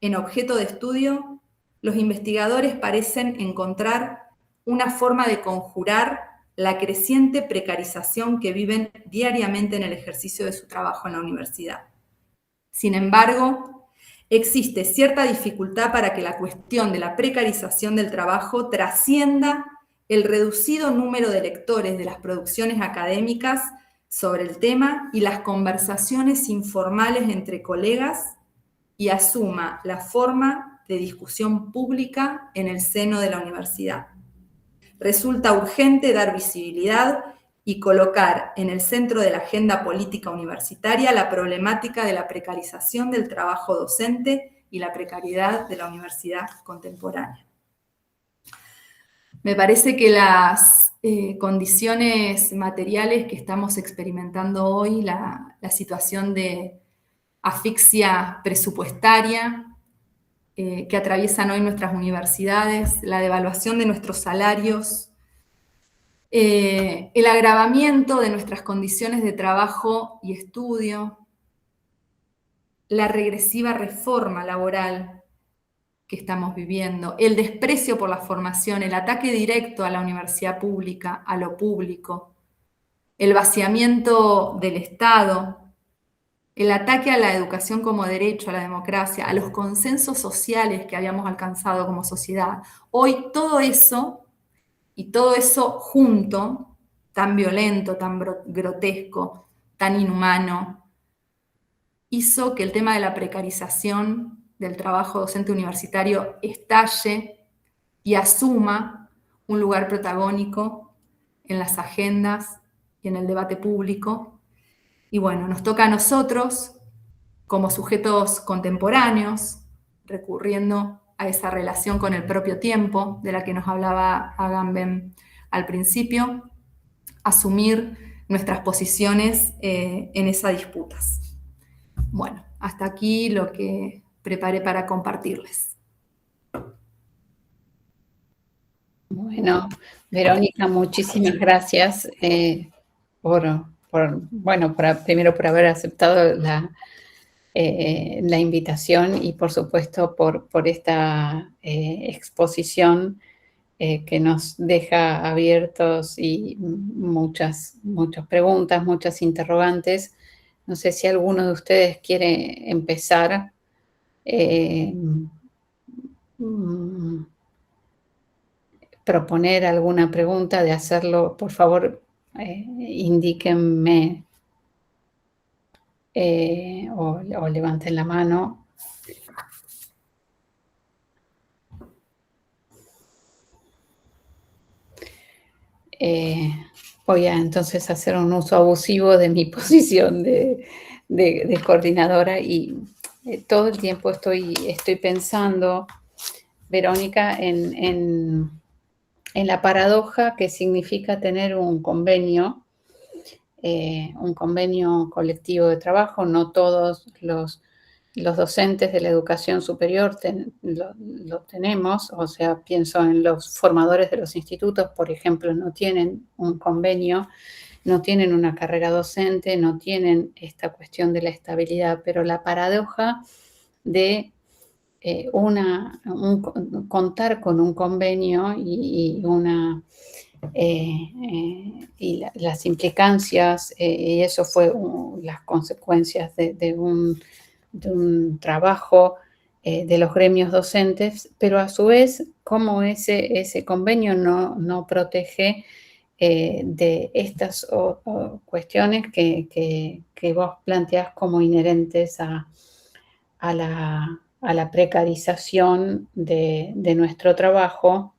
en objeto de estudio, los investigadores parecen encontrar una forma de conjurar la creciente precarización que viven diariamente en el ejercicio de su trabajo en la universidad. Sin embargo, existe cierta dificultad para que la cuestión de la precarización del trabajo trascienda el reducido número de lectores de las producciones académicas sobre el tema y las conversaciones informales entre colegas y asuma la forma de discusión pública en el seno de la universidad. Resulta urgente dar visibilidad y colocar en el centro de la agenda política universitaria la problemática de la precarización del trabajo docente y la precariedad de la universidad contemporánea. Me parece que las condiciones materiales que estamos experimentando hoy, la situación de asfixia presupuestaria que atraviesan hoy nuestras universidades, la devaluación de nuestros salarios, el agravamiento de nuestras condiciones de trabajo y estudio, la regresiva reforma laboral que estamos viviendo, el desprecio por la formación, el ataque directo a la universidad pública, a lo público, el vaciamiento del Estado, el ataque a la educación como derecho, a la democracia, a los consensos sociales que habíamos alcanzado como sociedad. Hoy todo eso, y todo eso junto, tan violento, tan grotesco, tan inhumano, hizo que el tema de la precarización del trabajo docente universitario estalle y asuma un lugar protagónico en las agendas y en el debate público. Y bueno, nos toca a nosotros, como sujetos contemporáneos, recurriendo a esa relación con el propio tiempo, de la que nos hablaba Agamben al principio, asumir nuestras posiciones en esas disputas. Bueno, hasta aquí lo que preparé para compartirles. Bueno, Verónica, muchísimas gracias primero por haber aceptado la invitación y por supuesto por esta exposición que nos deja abiertos y muchas preguntas, muchas interrogantes. No sé si alguno de ustedes quiere empezar. Proponer alguna pregunta, de hacerlo, por favor, indíquenme o levanten la mano. Voy a entonces hacer un uso abusivo de mi posición de coordinadora y todo el tiempo estoy pensando, Verónica, en la paradoja que significa tener un convenio colectivo de trabajo. No todos los docentes de la educación superior lo tenemos, o sea, pienso en los formadores de los institutos, por ejemplo, no tienen un convenio, no tienen una carrera docente, no tienen esta cuestión de la estabilidad, pero la paradoja de contar con un convenio y las implicancias, y eso fue las consecuencias de un trabajo de los gremios docentes, pero a su vez, cómo ese convenio no protege de estas cuestiones que vos planteás como inherentes a la precarización de nuestro trabajo.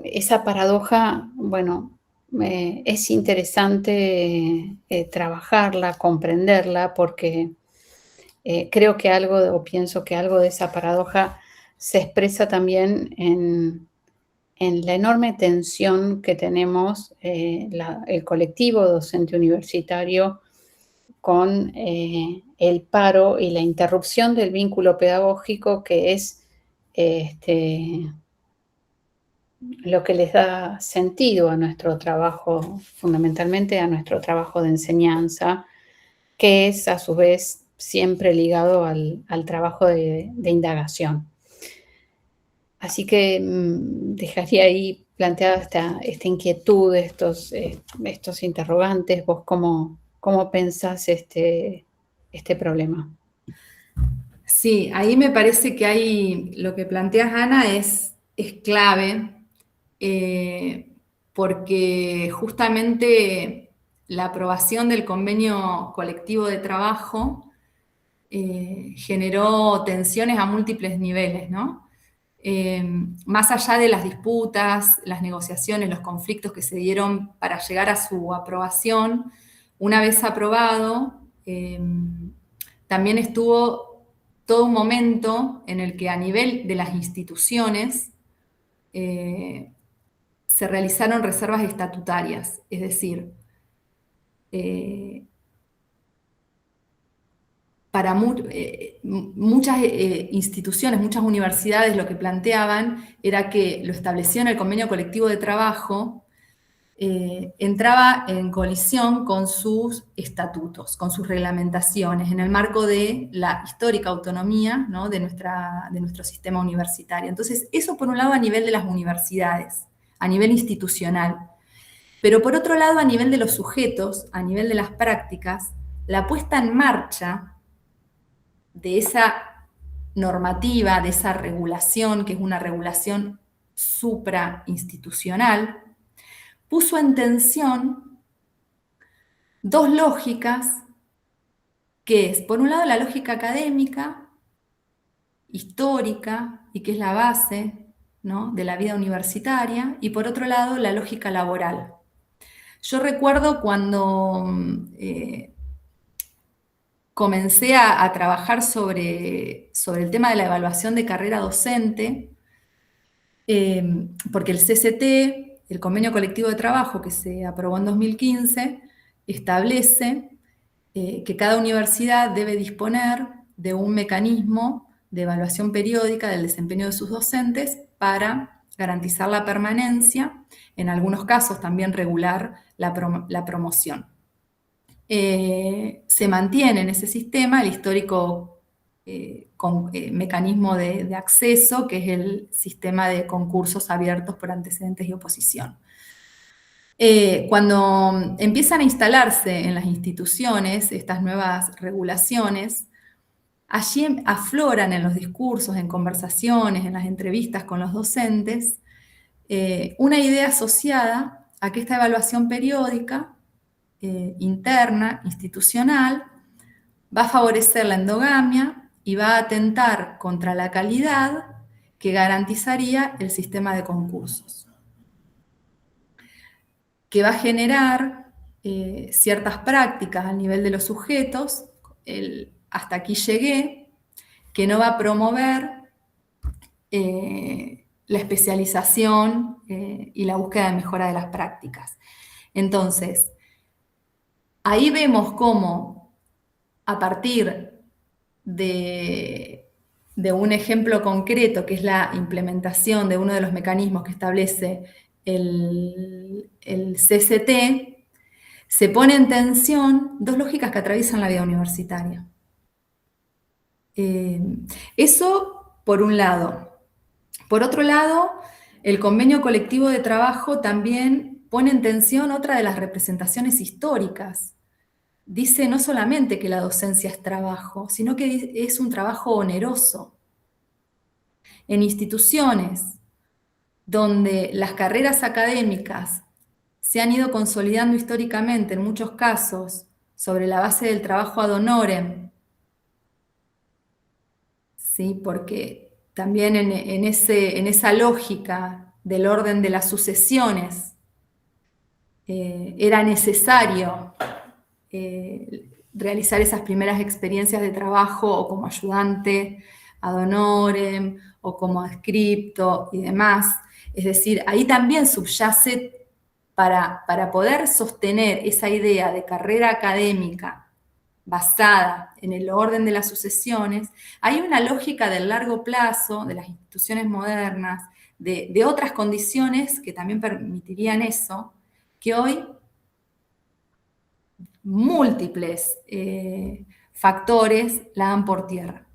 esa paradoja, bueno, es interesante trabajarla, comprenderla, porque creo que algo, o pienso que algo de esa paradoja se expresa también en la enorme tensión que tenemos el colectivo docente universitario con el paro y la interrupción del vínculo pedagógico, que es lo que les da sentido a nuestro trabajo, fundamentalmente a nuestro trabajo de enseñanza, que es a su vez siempre ligado al trabajo de indagación. Así que dejaría ahí planteada esta inquietud, estos interrogantes. ¿Vos cómo pensás este problema? Sí, ahí me parece que hay, lo que planteas, Ana, es clave, porque justamente la aprobación del convenio colectivo de trabajo generó tensiones a múltiples niveles, ¿no? Más allá de las disputas, las negociaciones, los conflictos que se dieron para llegar a su aprobación, una vez aprobado, también estuvo todo un momento en el que a nivel de las instituciones se realizaron reservas estatutarias, es decir, para muchas instituciones, muchas universidades lo que planteaban era que lo establecido en el convenio colectivo de trabajo entraba en colisión con sus estatutos, con sus reglamentaciones, en el marco de la histórica autonomía, ¿no?, de nuestro sistema universitario. Entonces, eso por un lado a nivel de las universidades, a nivel institucional. Pero por otro lado, a nivel de los sujetos, a nivel de las prácticas, la puesta en marcha de esa normativa, de esa regulación, que es una regulación suprainstitucional, puso en tensión dos lógicas, que es, por un lado, la lógica académica, histórica, y que es la base, ¿no?, de la vida universitaria, y por otro lado, la lógica laboral. Yo recuerdo cuando comencé a trabajar sobre el tema de la evaluación de carrera docente, porque el CCT, el Convenio Colectivo de Trabajo que se aprobó en 2015, establece que cada universidad debe disponer de un mecanismo de evaluación periódica del desempeño de sus docentes para garantizar la permanencia, en algunos casos también regular la promoción. Se mantiene en ese sistema el histórico mecanismo de acceso, que es el sistema de concursos abiertos por antecedentes y oposición. Cuando empiezan a instalarse en las instituciones estas nuevas regulaciones, allí afloran en los discursos, en conversaciones, en las entrevistas con los docentes, una idea asociada a que esta evaluación periódica interna, institucional, va a favorecer la endogamia y va a atentar contra la calidad que garantizaría el sistema de concursos, que va a generar ciertas prácticas al nivel de los sujetos, hasta aquí llegué, que no va a promover la especialización y la búsqueda de mejora de las prácticas. Entonces, ahí vemos cómo, a partir de un ejemplo concreto, que es la implementación de uno de los mecanismos que establece el CCT, se pone en tensión dos lógicas que atraviesan la vida universitaria. Eso por un lado. Por otro lado, el convenio colectivo de trabajo también pone en tensión otra de las representaciones históricas. Dice no solamente que la docencia es trabajo, sino que es un trabajo oneroso. En instituciones donde las carreras académicas se han ido consolidando históricamente, en muchos casos, sobre la base del trabajo ad honorem, ¿sí?, porque también en esa lógica del orden de las sucesiones, era necesario realizar esas primeras experiencias de trabajo o como ayudante ad honorem o como adscripto y demás. Es decir, ahí también subyace para poder sostener esa idea de carrera académica basada en el orden de las sucesiones, hay una lógica del largo plazo de las instituciones modernas, de otras condiciones que también permitirían eso, que hoy múltiples factores la dan por tierra.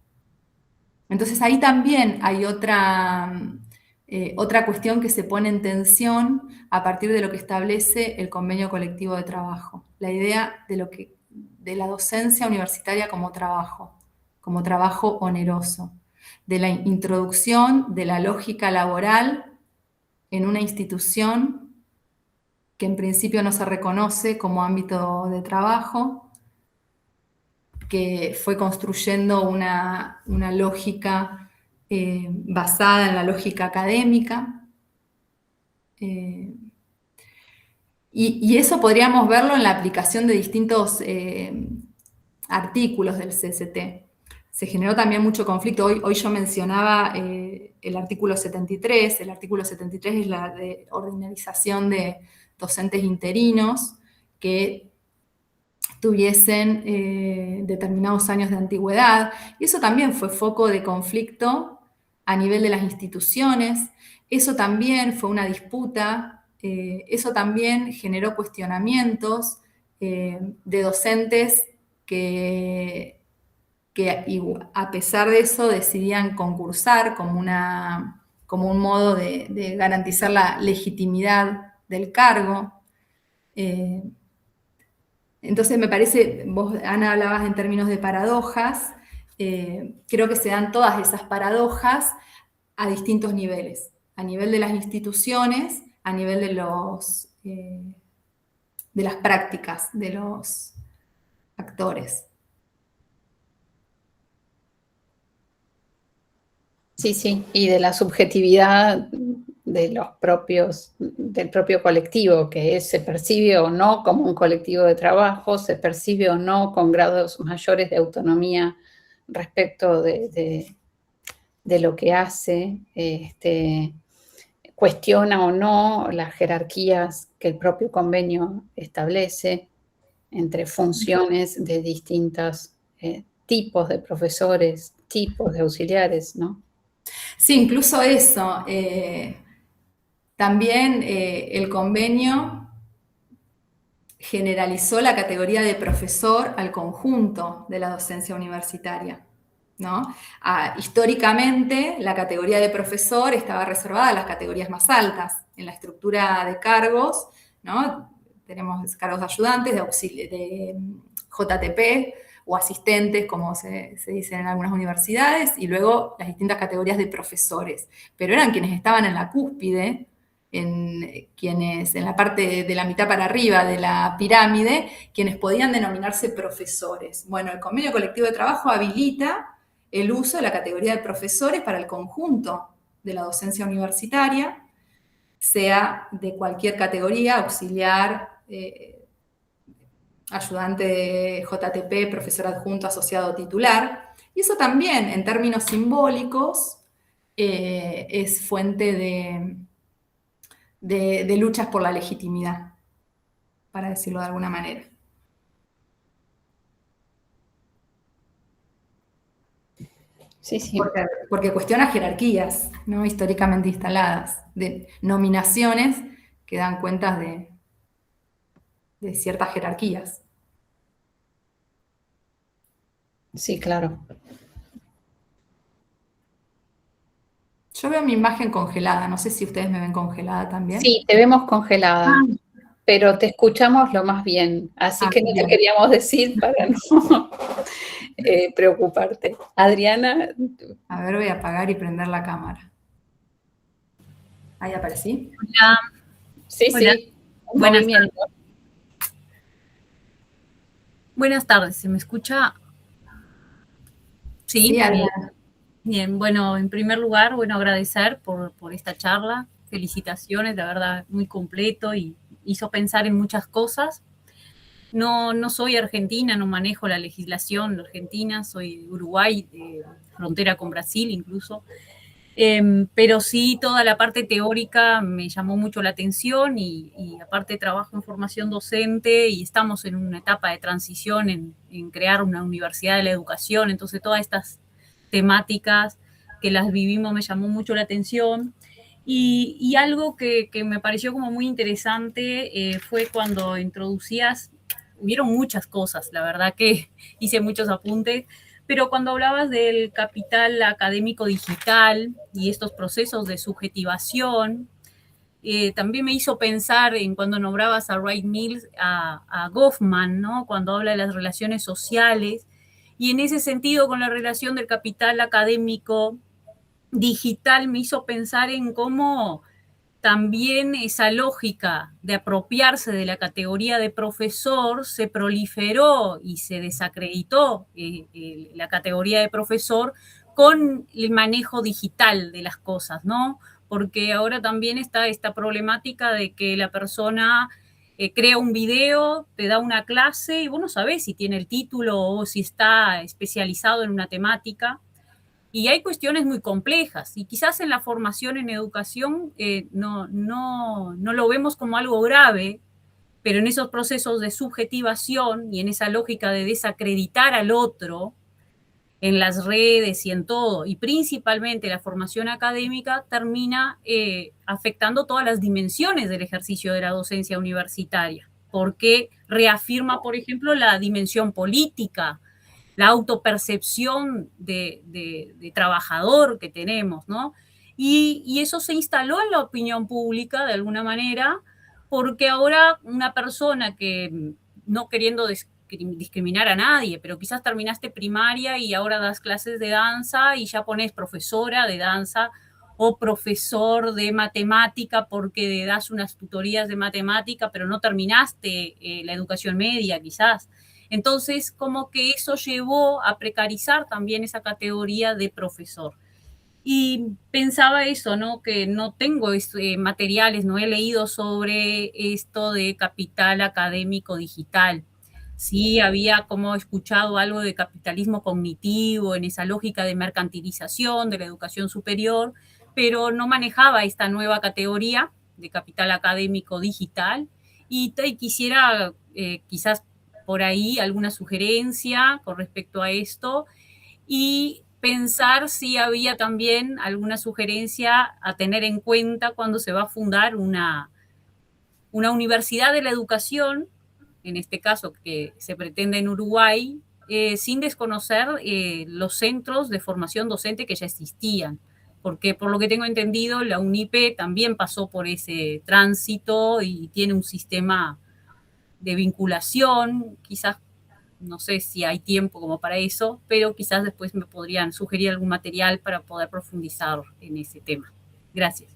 Entonces ahí también hay otra cuestión que se pone en tensión a partir de lo que establece el convenio colectivo de trabajo, la idea de la docencia universitaria como trabajo oneroso, de la introducción de la lógica laboral en una institución que en principio no se reconoce como ámbito de trabajo, que fue construyendo una lógica basada en la lógica académica. Y eso podríamos verlo en la aplicación de distintos artículos del CCT. Se generó también mucho conflicto. Hoy yo mencionaba el artículo 73. El artículo 73 es la de ordinarización de docentes interinos que tuviesen determinados años de antigüedad. Y eso también fue foco de conflicto a nivel de las instituciones. Eso también fue una disputa. Eso también generó cuestionamientos de docentes que a pesar de eso decidían concursar como un modo de garantizar la legitimidad del cargo. Entonces me parece, vos, Ana, hablabas en términos de paradojas, creo que se dan todas esas paradojas a distintos niveles, a nivel de las instituciones, a nivel de las prácticas de los actores. Sí, sí, y de la subjetividad del propio colectivo, que se percibe o no como un colectivo de trabajo, se percibe o no con grados mayores de autonomía respecto de lo que hace, cuestiona o no las jerarquías que el propio convenio establece entre funciones de distintos tipos de profesores, tipos de auxiliares, ¿no? Sí, incluso eso. También el convenio generalizó la categoría de profesor al conjunto de la docencia universitaria, ¿no? Históricamente, la categoría de profesor estaba reservada a las categorías más altas. En la estructura de cargos, ¿no? Tenemos cargos de ayudantes, de JTP, o asistentes, como se dicen en algunas universidades, y luego las distintas categorías de profesores. Pero eran quienes estaban en la cúspide, quienes en la parte de la mitad para arriba de la pirámide, quienes podían denominarse profesores. Bueno, el convenio colectivo de trabajo habilita el uso de la categoría de profesores para el conjunto de la docencia universitaria, sea de cualquier categoría, auxiliar, ayudante de JTP, profesor adjunto, asociado titular. Y eso también, en términos simbólicos, es fuente de luchas por la legitimidad, para decirlo de alguna manera. Sí, sí. Porque cuestiona jerarquías, ¿no? Históricamente instaladas, de nominaciones que dan cuenta de ciertas jerarquías. Sí, claro. Yo veo mi imagen congelada, no sé si ustedes me ven congelada también. Sí, te vemos congelada, pero te escuchamos lo más bien, así que no te queríamos decir para no preocuparte. Adriana. A ver, voy a apagar y prender la cámara. Ahí aparecí. Hola. Sí, Hola. sí, un movimiento. Buenas tardes, ¿se me escucha? Sí, Sí, bien. Bien, bueno, en primer lugar, bueno, agradecer por esta charla. Felicitaciones, la verdad, muy completo y hizo pensar en muchas cosas. No soy argentina, no manejo la legislación argentina, soy de Uruguay, frontera con Brasil incluso. Pero sí, toda la parte teórica me llamó mucho la atención y aparte trabajo en formación docente y estamos en una etapa de transición en crear una universidad de la educación, entonces todas estas temáticas que las vivimos me llamó mucho la atención. Y algo que me pareció como muy interesante fue cuando introducías, hubieron muchas cosas, la verdad que hice muchos apuntes, pero cuando hablabas del capital académico digital y estos procesos de subjetivación, también me hizo pensar en cuando nombrabas a Wright Mills, a Goffman, ¿no? Cuando habla de las relaciones sociales, y en ese sentido, con la relación del capital académico digital, me hizo pensar en cómo también esa lógica de apropiarse de la categoría de profesor se proliferó y se desacreditó la categoría de profesor con el manejo digital de las cosas, ¿no? Porque ahora también está esta problemática de que la persona crea un video, te da una clase y vos no sabés si tiene el título o si está especializado en una temática. Y hay cuestiones muy complejas y quizás en la formación en educación no lo vemos como algo grave, pero en esos procesos de subjetivación y en esa lógica de desacreditar al otro en las redes y en todo, y principalmente la formación académica, termina afectando todas las dimensiones del ejercicio de la docencia universitaria, porque reafirma, por ejemplo, la dimensión política, la autopercepción de trabajador que tenemos, ¿no? Y eso se instaló en la opinión pública de alguna manera, porque ahora una persona que, no queriendo discriminar a nadie, pero quizás terminaste primaria y ahora das clases de danza y ya pones profesora de danza o profesor de matemática porque das unas tutorías de matemática, pero no terminaste la educación media quizás. Entonces, como que eso llevó a precarizar también esa categoría de profesor. Y pensaba eso, ¿no? Que no tengo materiales, no he leído sobre esto de capital académico digital. Sí, había como escuchado algo de capitalismo cognitivo en esa lógica de mercantilización de la educación superior, pero no manejaba esta nueva categoría de capital académico digital y quisiera quizás por ahí alguna sugerencia con respecto a esto y pensar si había también alguna sugerencia a tener en cuenta cuando se va a fundar una universidad de la educación, en este caso que se pretende en Uruguay, sin desconocer los centros de formación docente que ya existían. Porque por lo que tengo entendido, la UNIPE también pasó por ese tránsito y tiene un sistema de vinculación, quizás no sé si hay tiempo como para eso, pero quizás después me podrían sugerir algún material para poder profundizar en ese tema. Gracias.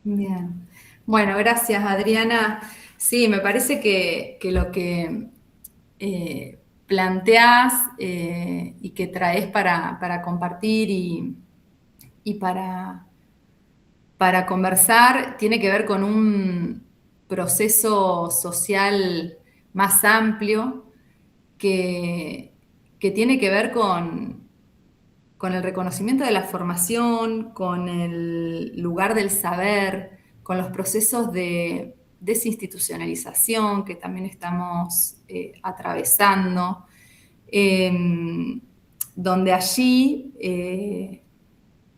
Bien. Bueno, gracias, Adriana. Sí, me parece que lo que planteás y que traes para compartir y para conversar tiene que ver con un proceso social más amplio que tiene que ver con el reconocimiento de la formación, con el lugar del saber, con los procesos de desinstitucionalización que también estamos atravesando, donde allí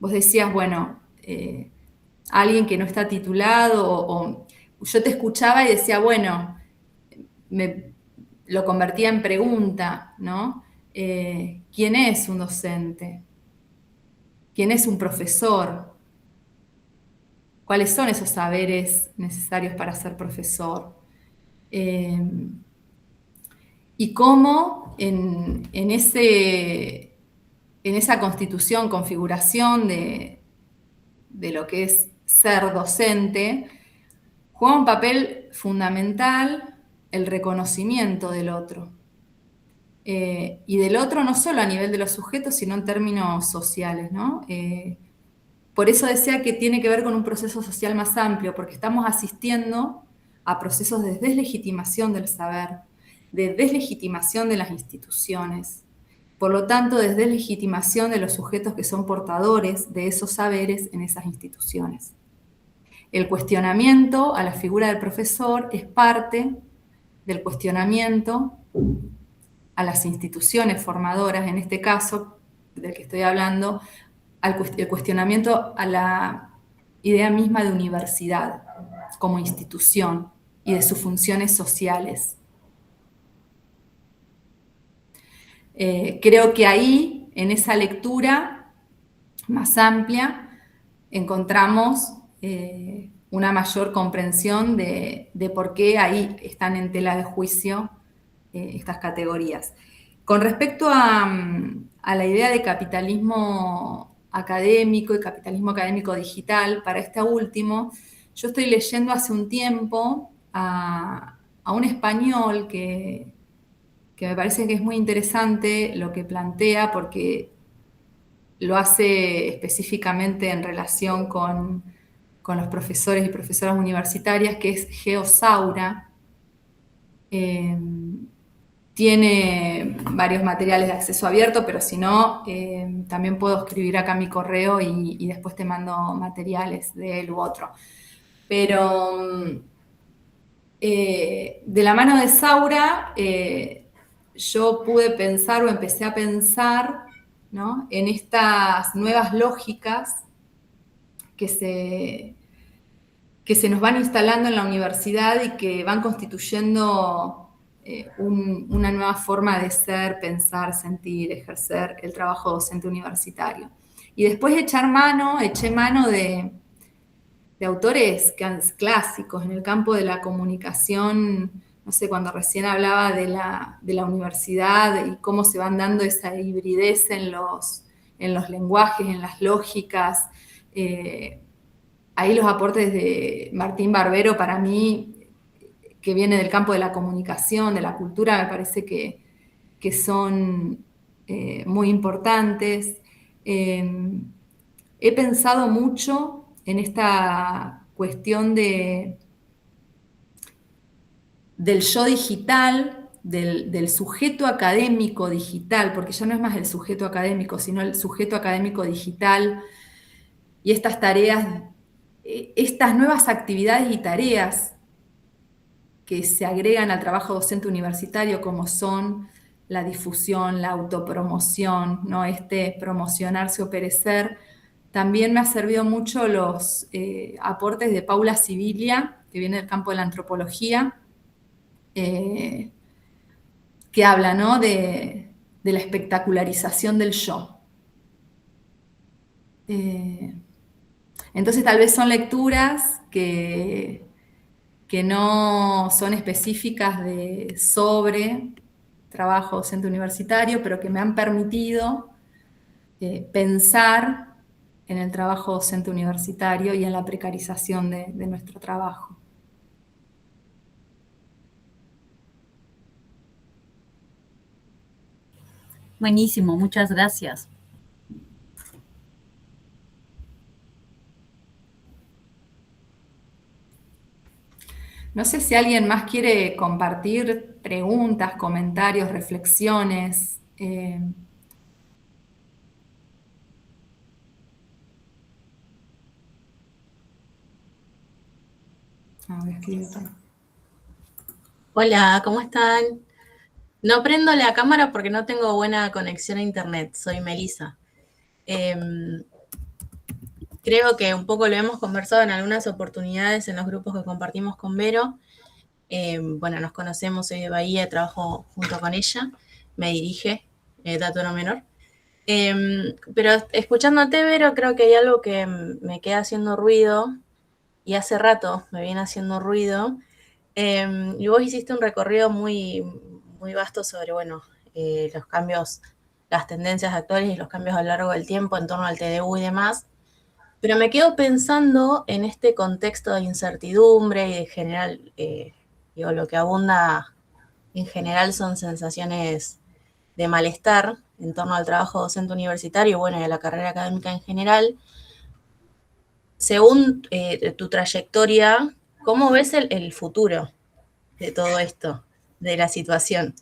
vos decías, bueno, alguien que no está titulado, o yo te escuchaba y decía, bueno, lo convertía en pregunta, ¿no? ¿Quién es un docente? ¿Quién es un profesor? ¿Cuáles son esos saberes necesarios para ser profesor? Y cómo en esa constitución, configuración de lo que es ser docente, juega un papel fundamental el reconocimiento del otro. Y del otro no solo a nivel de los sujetos, sino en términos sociales, ¿no? por eso decía que tiene que ver con un proceso social más amplio, porque estamos asistiendo a procesos de deslegitimación del saber, de deslegitimación de las instituciones, por lo tanto, de deslegitimación de los sujetos que son portadores de esos saberes en esas instituciones. El cuestionamiento a la figura del profesor es parte del cuestionamiento a las instituciones formadoras, en este caso del que estoy hablando, el cuestionamiento a la idea misma de universidad como institución y de sus funciones sociales. Creo que ahí, en esa lectura más amplia, encontramos una mayor comprensión de por qué ahí están en tela de juicio estas categorías. Con respecto a la idea de capitalismo académico y capitalismo académico digital, para este último, yo estoy leyendo hace un tiempo a un español que me parece que es muy interesante lo que plantea, porque lo hace específicamente en relación con los profesores y profesoras universitarias, que es Geo Saura. Tiene varios materiales de acceso abierto, pero si no, también puedo escribir acá mi correo y después te mando materiales de él u otro. Pero de la mano de Saura, yo pude pensar o empecé a pensar, ¿no?, en estas nuevas lógicas que se nos van instalando en la universidad y que van constituyendo una nueva forma de ser, pensar, sentir, ejercer el trabajo docente universitario. Y después eché mano de autores clásicos en el campo de la comunicación. No sé, cuando recién hablaba de la universidad y cómo se van dando esa hibridez en los lenguajes, en las lógicas. Ahí los aportes de Martín Barbero, para mí, que viene del campo de la comunicación, de la cultura, me parece que son muy importantes. He pensado mucho en esta cuestión del yo digital, del sujeto académico digital, porque ya no es más el sujeto académico, sino el sujeto académico digital, y estas tareas, estas nuevas actividades y tareas que se agregan al trabajo docente universitario, como son la difusión, la autopromoción, ¿no?, promocionarse o perecer. También me ha servido mucho los aportes de Paula Sibilia, que viene del campo de la antropología, que habla, ¿no?, de la espectacularización del yo. Entonces tal vez son lecturas que no son específicas sobre trabajo docente universitario, pero que me han permitido pensar en el trabajo docente universitario y en la precarización de nuestro trabajo. Buenísimo, muchas gracias. No sé si alguien más quiere compartir preguntas, comentarios, reflexiones. A ver, Hola, ¿cómo están? No prendo la cámara porque no tengo buena conexión a internet. Soy Melissa. Creo que un poco lo hemos conversado en algunas oportunidades en los grupos que compartimos con Vero. Bueno, nos conocemos, soy de Bahía, trabajo junto con ella, me dirige, dato no menor. Pero escuchándote, Vero, creo que hay algo que me queda haciendo ruido, y hace rato me viene haciendo ruido. Y vos hiciste un recorrido muy, muy vasto sobre, bueno, los cambios, las tendencias actuales y los cambios a lo largo del tiempo en torno al TDU y demás. Pero me quedo pensando en este contexto de incertidumbre y de general, digo, lo que abunda en general son sensaciones de malestar en torno al trabajo docente universitario, bueno, y a la carrera académica en general. según tu trayectoria, ¿cómo ves el futuro de todo esto, de la situación?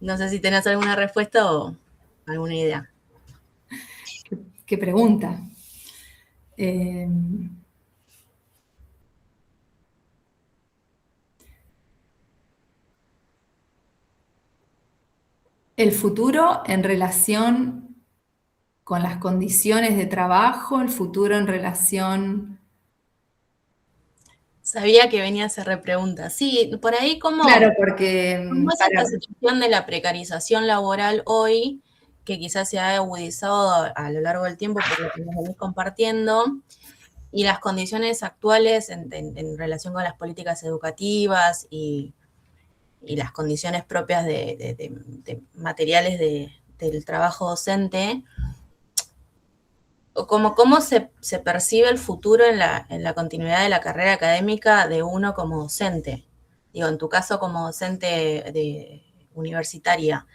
No sé si tenés alguna respuesta o alguna idea. ¿Qué pregunta? Eh, el futuro en relación con las condiciones de trabajo, el futuro en relación... Sabía que venía a hacer repreguntas. Sí, por ahí Claro, porque ¿cómo es esta situación de la precarización laboral hoy, que quizás se ha agudizado a lo largo del tiempo por lo que nos venís compartiendo, y las condiciones actuales en relación con las políticas educativas y las condiciones propias de materiales del trabajo docente? ¿Cómo se percibe el futuro en la continuidad de la carrera académica de uno como docente? Digo, en tu caso como docente universitaria,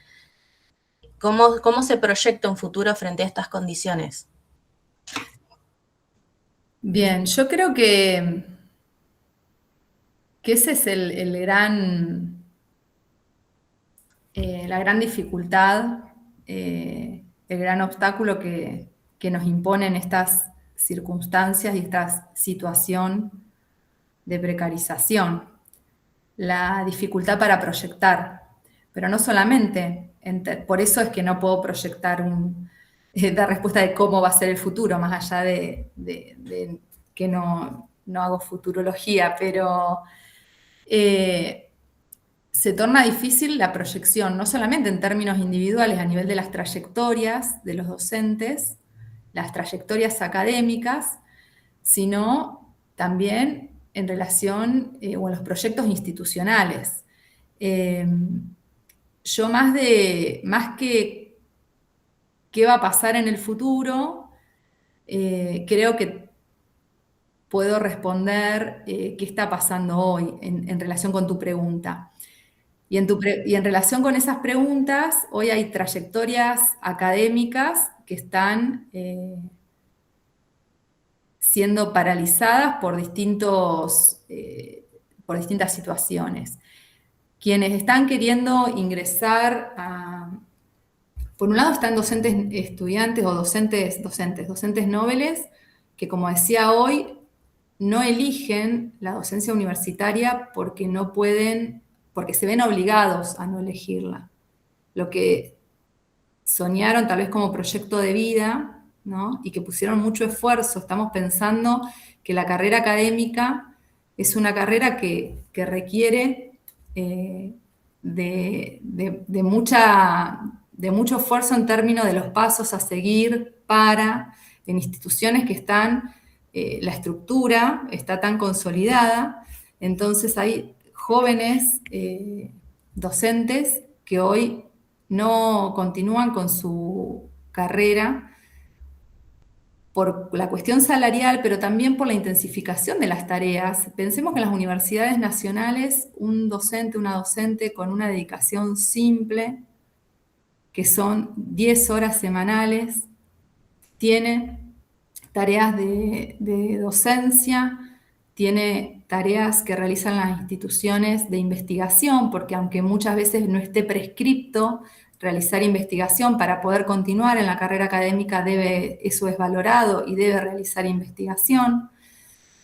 ¿cómo se proyecta un futuro frente a estas condiciones? Bien, yo creo que ese es la gran dificultad, el gran obstáculo que nos imponen estas circunstancias y esta situación de precarización. La dificultad para proyectar, pero no solamente, por eso es que no puedo proyectar dar respuesta de cómo va a ser el futuro, más allá de que no hago futurología, pero se torna difícil la proyección, no solamente en términos individuales a nivel de las trayectorias de los docentes, las trayectorias académicas, sino también en relación o en los proyectos institucionales. Yo más que qué va a pasar en el futuro, creo que puedo responder qué está pasando hoy en relación con tu pregunta. Y en relación con esas preguntas, hoy hay trayectorias académicas que están siendo paralizadas por distintas situaciones. Quienes están queriendo ingresar por un lado están docentes estudiantes o docentes nobles, que como decía hoy, no eligen la docencia universitaria porque no pueden, porque se ven obligados a no elegirla. Lo que soñaron tal vez como proyecto de vida, ¿no? Y que pusieron mucho esfuerzo. Estamos pensando que la carrera académica es una carrera que requiere de mucho esfuerzo en términos de los pasos a seguir en instituciones que están, la estructura está tan consolidada, entonces hay jóvenes docentes que hoy no continúan con su carrera por la cuestión salarial, pero también por la intensificación de las tareas. Pensemos que en las universidades nacionales un docente, una docente con una dedicación simple, que son 10 horas semanales, tiene tareas de docencia, tiene tareas que realizan las instituciones de investigación, porque aunque muchas veces no esté prescripto realizar investigación para poder continuar en la carrera académica, eso es valorado y debe realizar investigación.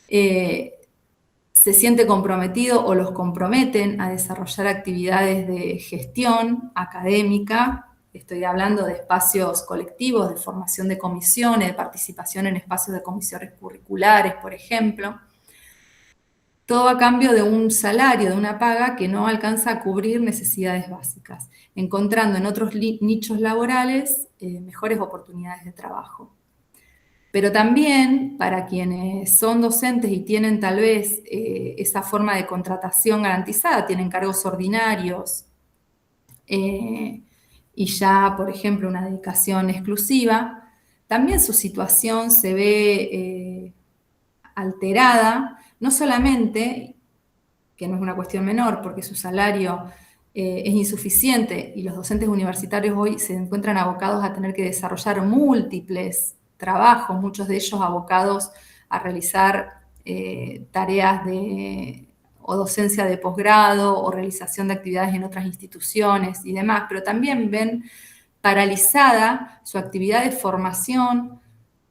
Se siente comprometido o los comprometen a desarrollar actividades de gestión académica. Estoy hablando de espacios colectivos, de formación de comisiones, de participación en espacios de comisiones curriculares, por ejemplo. Todo a cambio de un salario, de una paga que no alcanza a cubrir necesidades básicas, encontrando en otros nichos laborales mejores oportunidades de trabajo. Pero también para quienes son docentes y tienen tal vez esa forma de contratación garantizada, tienen cargos ordinarios y ya, por ejemplo, una dedicación exclusiva, también su situación se ve alterada, no solamente, que no es una cuestión menor, porque su salario es insuficiente y los docentes universitarios hoy se encuentran abocados a tener que desarrollar múltiples trabajos, muchos de ellos abocados a realizar tareas o docencia de posgrado o realización de actividades en otras instituciones y demás, pero también ven paralizada su actividad de formación,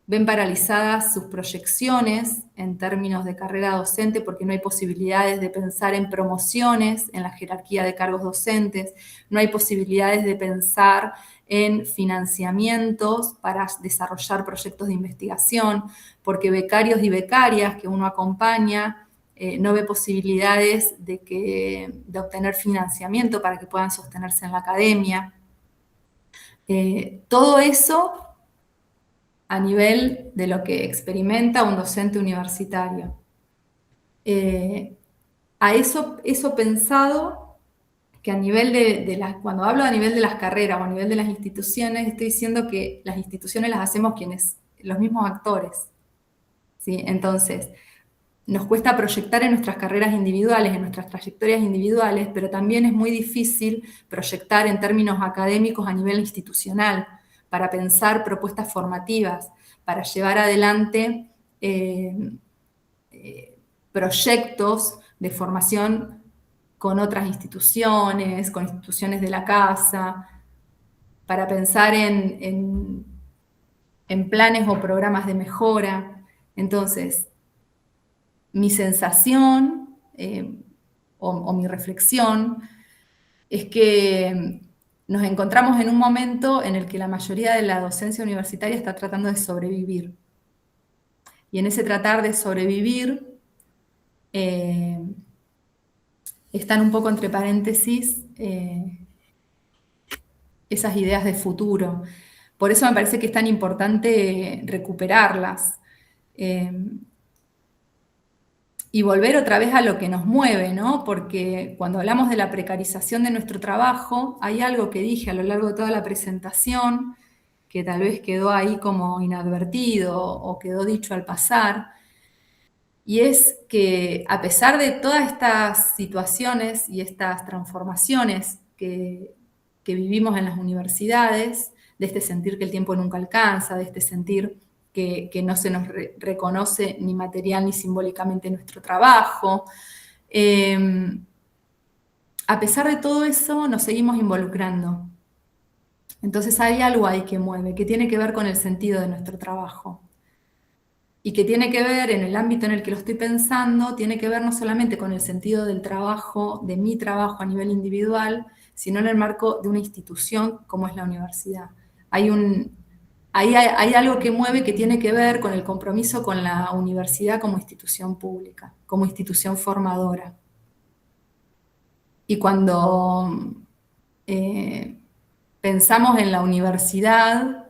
ven paralizadas sus proyecciones en términos de carrera docente porque no hay posibilidades de pensar en promociones en la jerarquía de cargos docentes, no hay posibilidades de pensar en financiamientos para desarrollar proyectos de investigación, porque becarios y becarias que uno acompaña no ve posibilidades de obtener financiamiento para que puedan sostenerse en la academia. Todo eso a nivel de lo que experimenta un docente universitario. A eso pensado, que a nivel cuando hablo a nivel de las carreras o a nivel de las instituciones, estoy diciendo que las instituciones las hacemos los mismos actores, ¿sí? Entonces, nos cuesta proyectar en nuestras carreras individuales, en nuestras trayectorias individuales, pero también es muy difícil proyectar en términos académicos a nivel institucional, para pensar propuestas formativas, para llevar adelante proyectos de formación con otras instituciones, con instituciones de la casa, para pensar en planes o programas de mejora. Entonces, mi sensación o mi reflexión es que nos encontramos en un momento en el que la mayoría de la docencia universitaria está tratando de sobrevivir. Y en ese tratar de sobrevivir están un poco entre paréntesis esas ideas de futuro. Por eso me parece que es tan importante recuperarlas. Y volver otra vez a lo que nos mueve, ¿no? Porque cuando hablamos de la precarización de nuestro trabajo, hay algo que dije a lo largo de toda la presentación, que tal vez quedó ahí como inadvertido o quedó dicho al pasar, y es que a pesar de todas estas situaciones y estas transformaciones que vivimos en las universidades, de este sentir que el tiempo nunca alcanza, de este sentir que no se nos reconoce ni material ni simbólicamente nuestro trabajo. A pesar de todo eso, nos seguimos involucrando. Entonces hay algo ahí que mueve, que tiene que ver con el sentido de nuestro trabajo. Y que tiene que ver, en el ámbito en el que lo estoy pensando, tiene que ver no solamente con el sentido del trabajo, de mi trabajo a nivel individual, sino en el marco de una institución como es la universidad. Hay algo que mueve que tiene que ver con el compromiso con la universidad como institución pública, como institución formadora. Y cuando pensamos en la universidad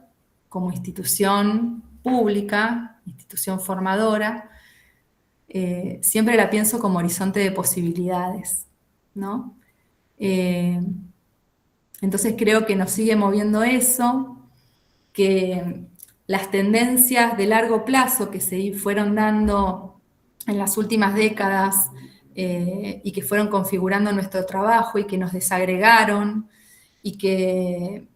como institución pública, institución formadora, siempre la pienso como horizonte de posibilidades, ¿no? Entonces creo que nos sigue moviendo eso, que las tendencias de largo plazo que se fueron dando en las últimas décadas y que fueron configurando nuestro trabajo y que nos desagregaron y que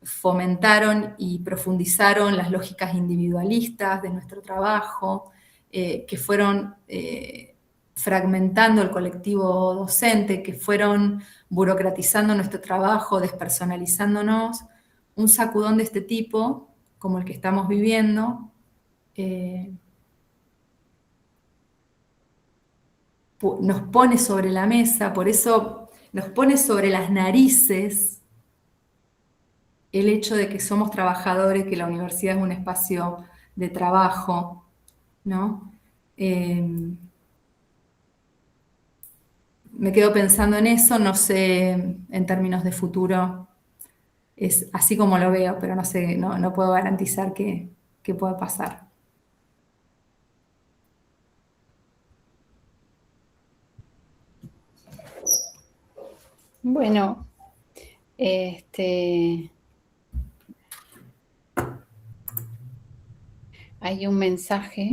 fomentaron y profundizaron las lógicas individualistas de nuestro trabajo, que fueron fragmentando el colectivo docente, que fueron burocratizando nuestro trabajo, despersonalizándonos. Un sacudón de este tipo, como el que estamos viviendo, nos pone sobre la mesa, por eso nos pone sobre las narices el hecho de que somos trabajadores, que la universidad es un espacio de trabajo, ¿no? Me quedo pensando en eso, no sé en términos de futuro, es así como lo veo, pero no sé, no puedo garantizar que pueda pasar. Bueno, hay un mensaje.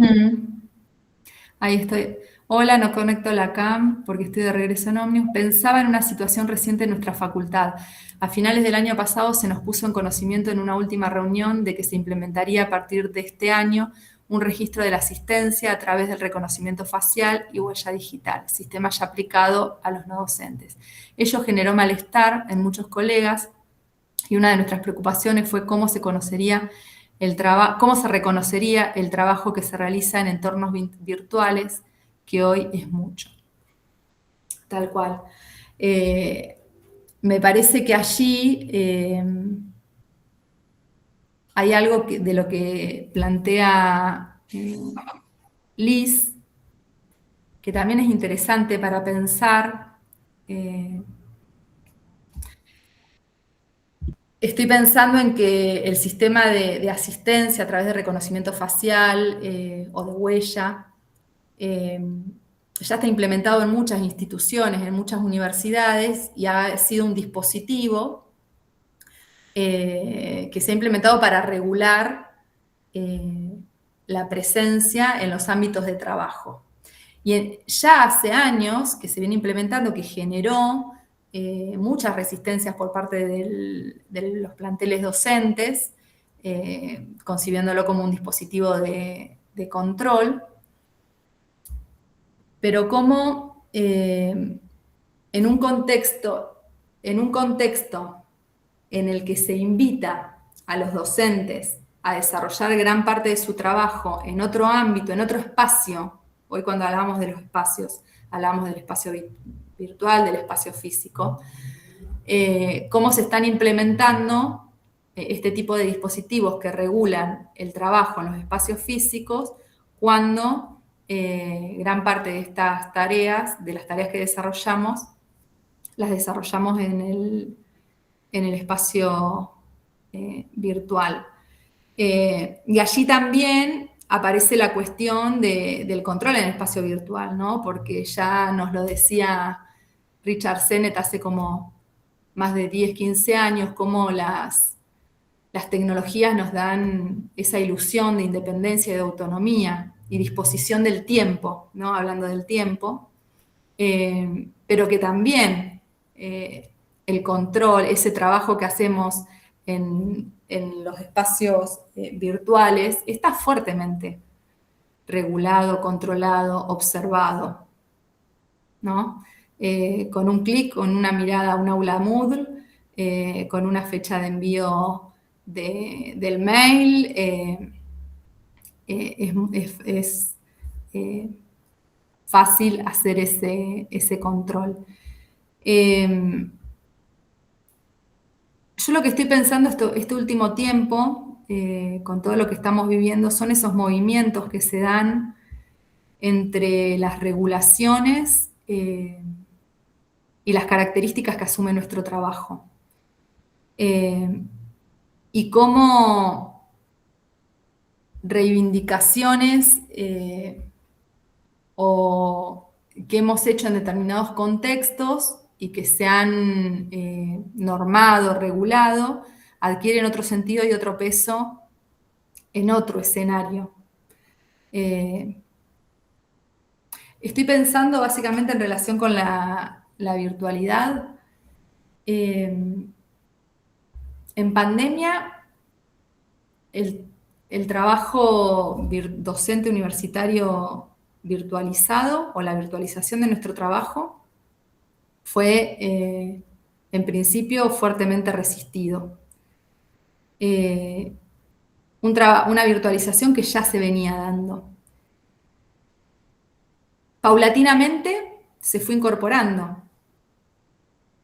Ahí estoy. Hola, no conecto la cam porque estoy de regreso en Omnium. Pensaba en una situación reciente en nuestra facultad. A finales del año pasado se nos puso en conocimiento en una última reunión de que se implementaría a partir de este año un registro de la asistencia a través del reconocimiento facial y huella digital, sistema ya aplicado a los no docentes. Ello generó malestar en muchos colegas y una de nuestras preocupaciones fue cómo se reconocería el trabajo que se realiza en entornos virtuales, que hoy es mucho. Tal cual. Me parece que allí hay algo de lo que plantea Liz, que también es interesante para pensar. Estoy pensando en que el sistema de asistencia a través de reconocimiento facial o de huella ya está implementado en muchas instituciones, en muchas universidades, y ha sido un dispositivo que se ha implementado para regular la presencia en los ámbitos de trabajo. Y ya hace años que se viene implementando, que generó muchas resistencias por parte de los planteles docentes, concibiéndolo como un dispositivo de control, pero como en un contexto en el que se invita a los docentes a desarrollar gran parte de su trabajo en otro ámbito, en otro espacio. Hoy cuando hablamos de los espacios, hablamos del espacio virtual, del espacio físico. Cómo se están implementando este tipo de dispositivos que regulan el trabajo en los espacios físicos cuando gran parte de estas tareas, de las tareas que desarrollamos, las desarrollamos en el espacio virtual. Y allí también aparece la cuestión del control en el espacio virtual, ¿no? Porque ya nos lo decía Richard Sennett hace como más de 10, 15 años, cómo las tecnologías nos dan esa ilusión de independencia y de autonomía y disposición del tiempo, ¿no? Hablando del tiempo, pero que también el control, ese trabajo que hacemos en los espacios virtuales, está fuertemente regulado, controlado, observado, ¿no? Con un clic, con una mirada a un aula Moodle, con una fecha de envío del mail, es fácil hacer ese control. Yo lo que estoy pensando este último tiempo, con todo lo que estamos viviendo, son esos movimientos que se dan entre las regulaciones y las características que asume nuestro trabajo. Y cómo reivindicaciones o que hemos hecho en determinados contextos y que se han normado, regulado, adquieren otro sentido y otro peso en otro escenario. Estoy pensando básicamente en relación con la virtualidad. En pandemia, el trabajo docente universitario virtualizado o la virtualización de nuestro trabajo fue, en principio, fuertemente resistido. Una virtualización que ya se venía dando. Paulatinamente se fue incorporando.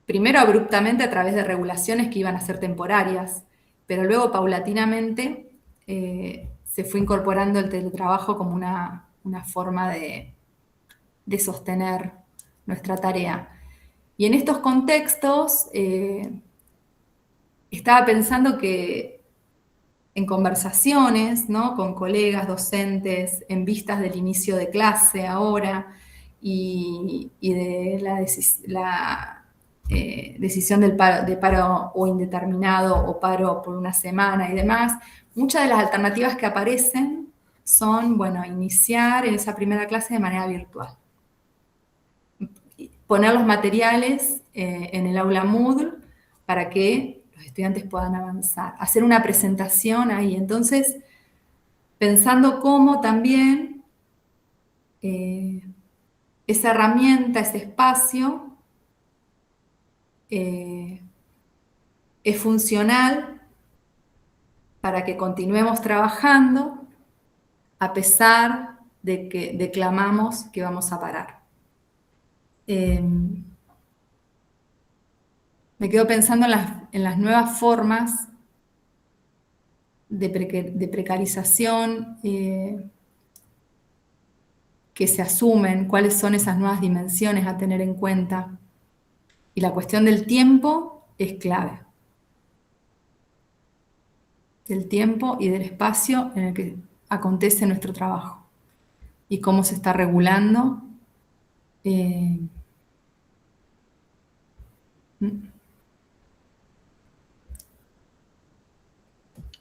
Primero abruptamente a través de regulaciones que iban a ser temporarias, pero luego paulatinamente se fue incorporando el teletrabajo como una forma de sostener nuestra tarea. Y en estos contextos estaba pensando que en conversaciones, ¿no? Con colegas, docentes, en vistas del inicio de clase ahora y de la decisión de paro o indeterminado o paro por una semana y demás, muchas de las alternativas que aparecen son, bueno, iniciar en esa primera clase de manera virtual. Poner los materiales en el aula Moodle para que los estudiantes puedan avanzar. Hacer una presentación ahí. Entonces, pensando cómo también esa herramienta, ese espacio, es funcional para que continuemos trabajando a pesar de que declamamos que vamos a parar. Me quedo pensando en las nuevas formas de precarización que se asumen, cuáles son esas nuevas dimensiones a tener en cuenta. Y la cuestión del tiempo es clave. Del tiempo y del espacio en el que acontece nuestro trabajo. Y cómo se está regulando.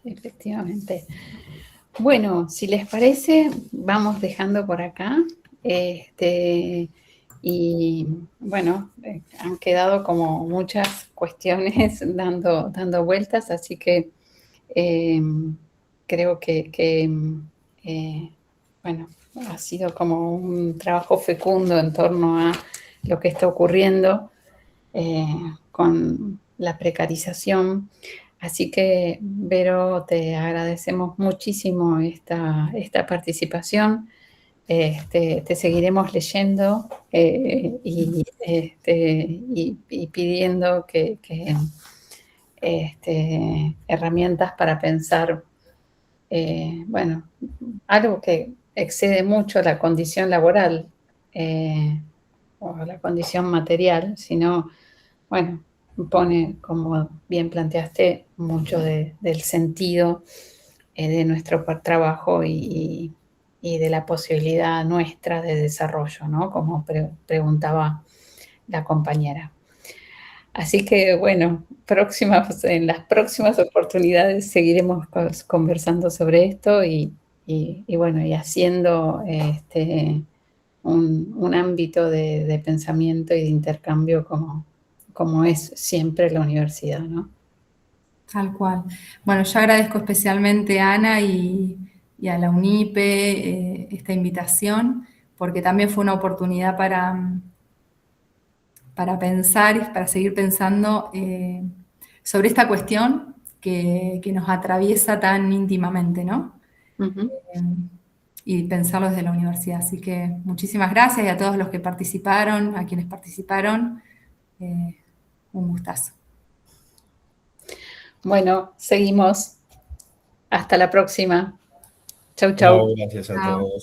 Efectivamente. Bueno, si les parece, vamos dejando por acá. Y bueno, han quedado como muchas cuestiones dando vueltas, así que creo que bueno, ha sido como un trabajo fecundo en torno a lo que está ocurriendo con la precarización. Así que, Vero, te agradecemos muchísimo esta participación. Te seguiremos leyendo y pidiendo que herramientas para pensar, bueno, algo que excede mucho la condición laboral o la condición material, sino, bueno, pone, como bien planteaste, mucho del sentido de nuestro trabajo y de la posibilidad nuestra de desarrollo, ¿no? Como preguntaba la compañera. Así que, bueno, en las próximas oportunidades seguiremos conversando sobre esto y bueno, y haciendo un ámbito de pensamiento y de intercambio como es siempre la universidad, ¿no? Tal cual. Bueno, yo agradezco especialmente a Ana y a la UNIPE esta invitación, porque también fue una oportunidad para pensar y para seguir pensando sobre esta cuestión que nos atraviesa tan íntimamente, ¿no? Uh-huh. Y pensarlo desde la universidad. Así que muchísimas gracias y a todos los que participaron, a quienes participaron, un gustazo. Bueno, seguimos. Hasta la próxima. Chau, chau. No, gracias a todos.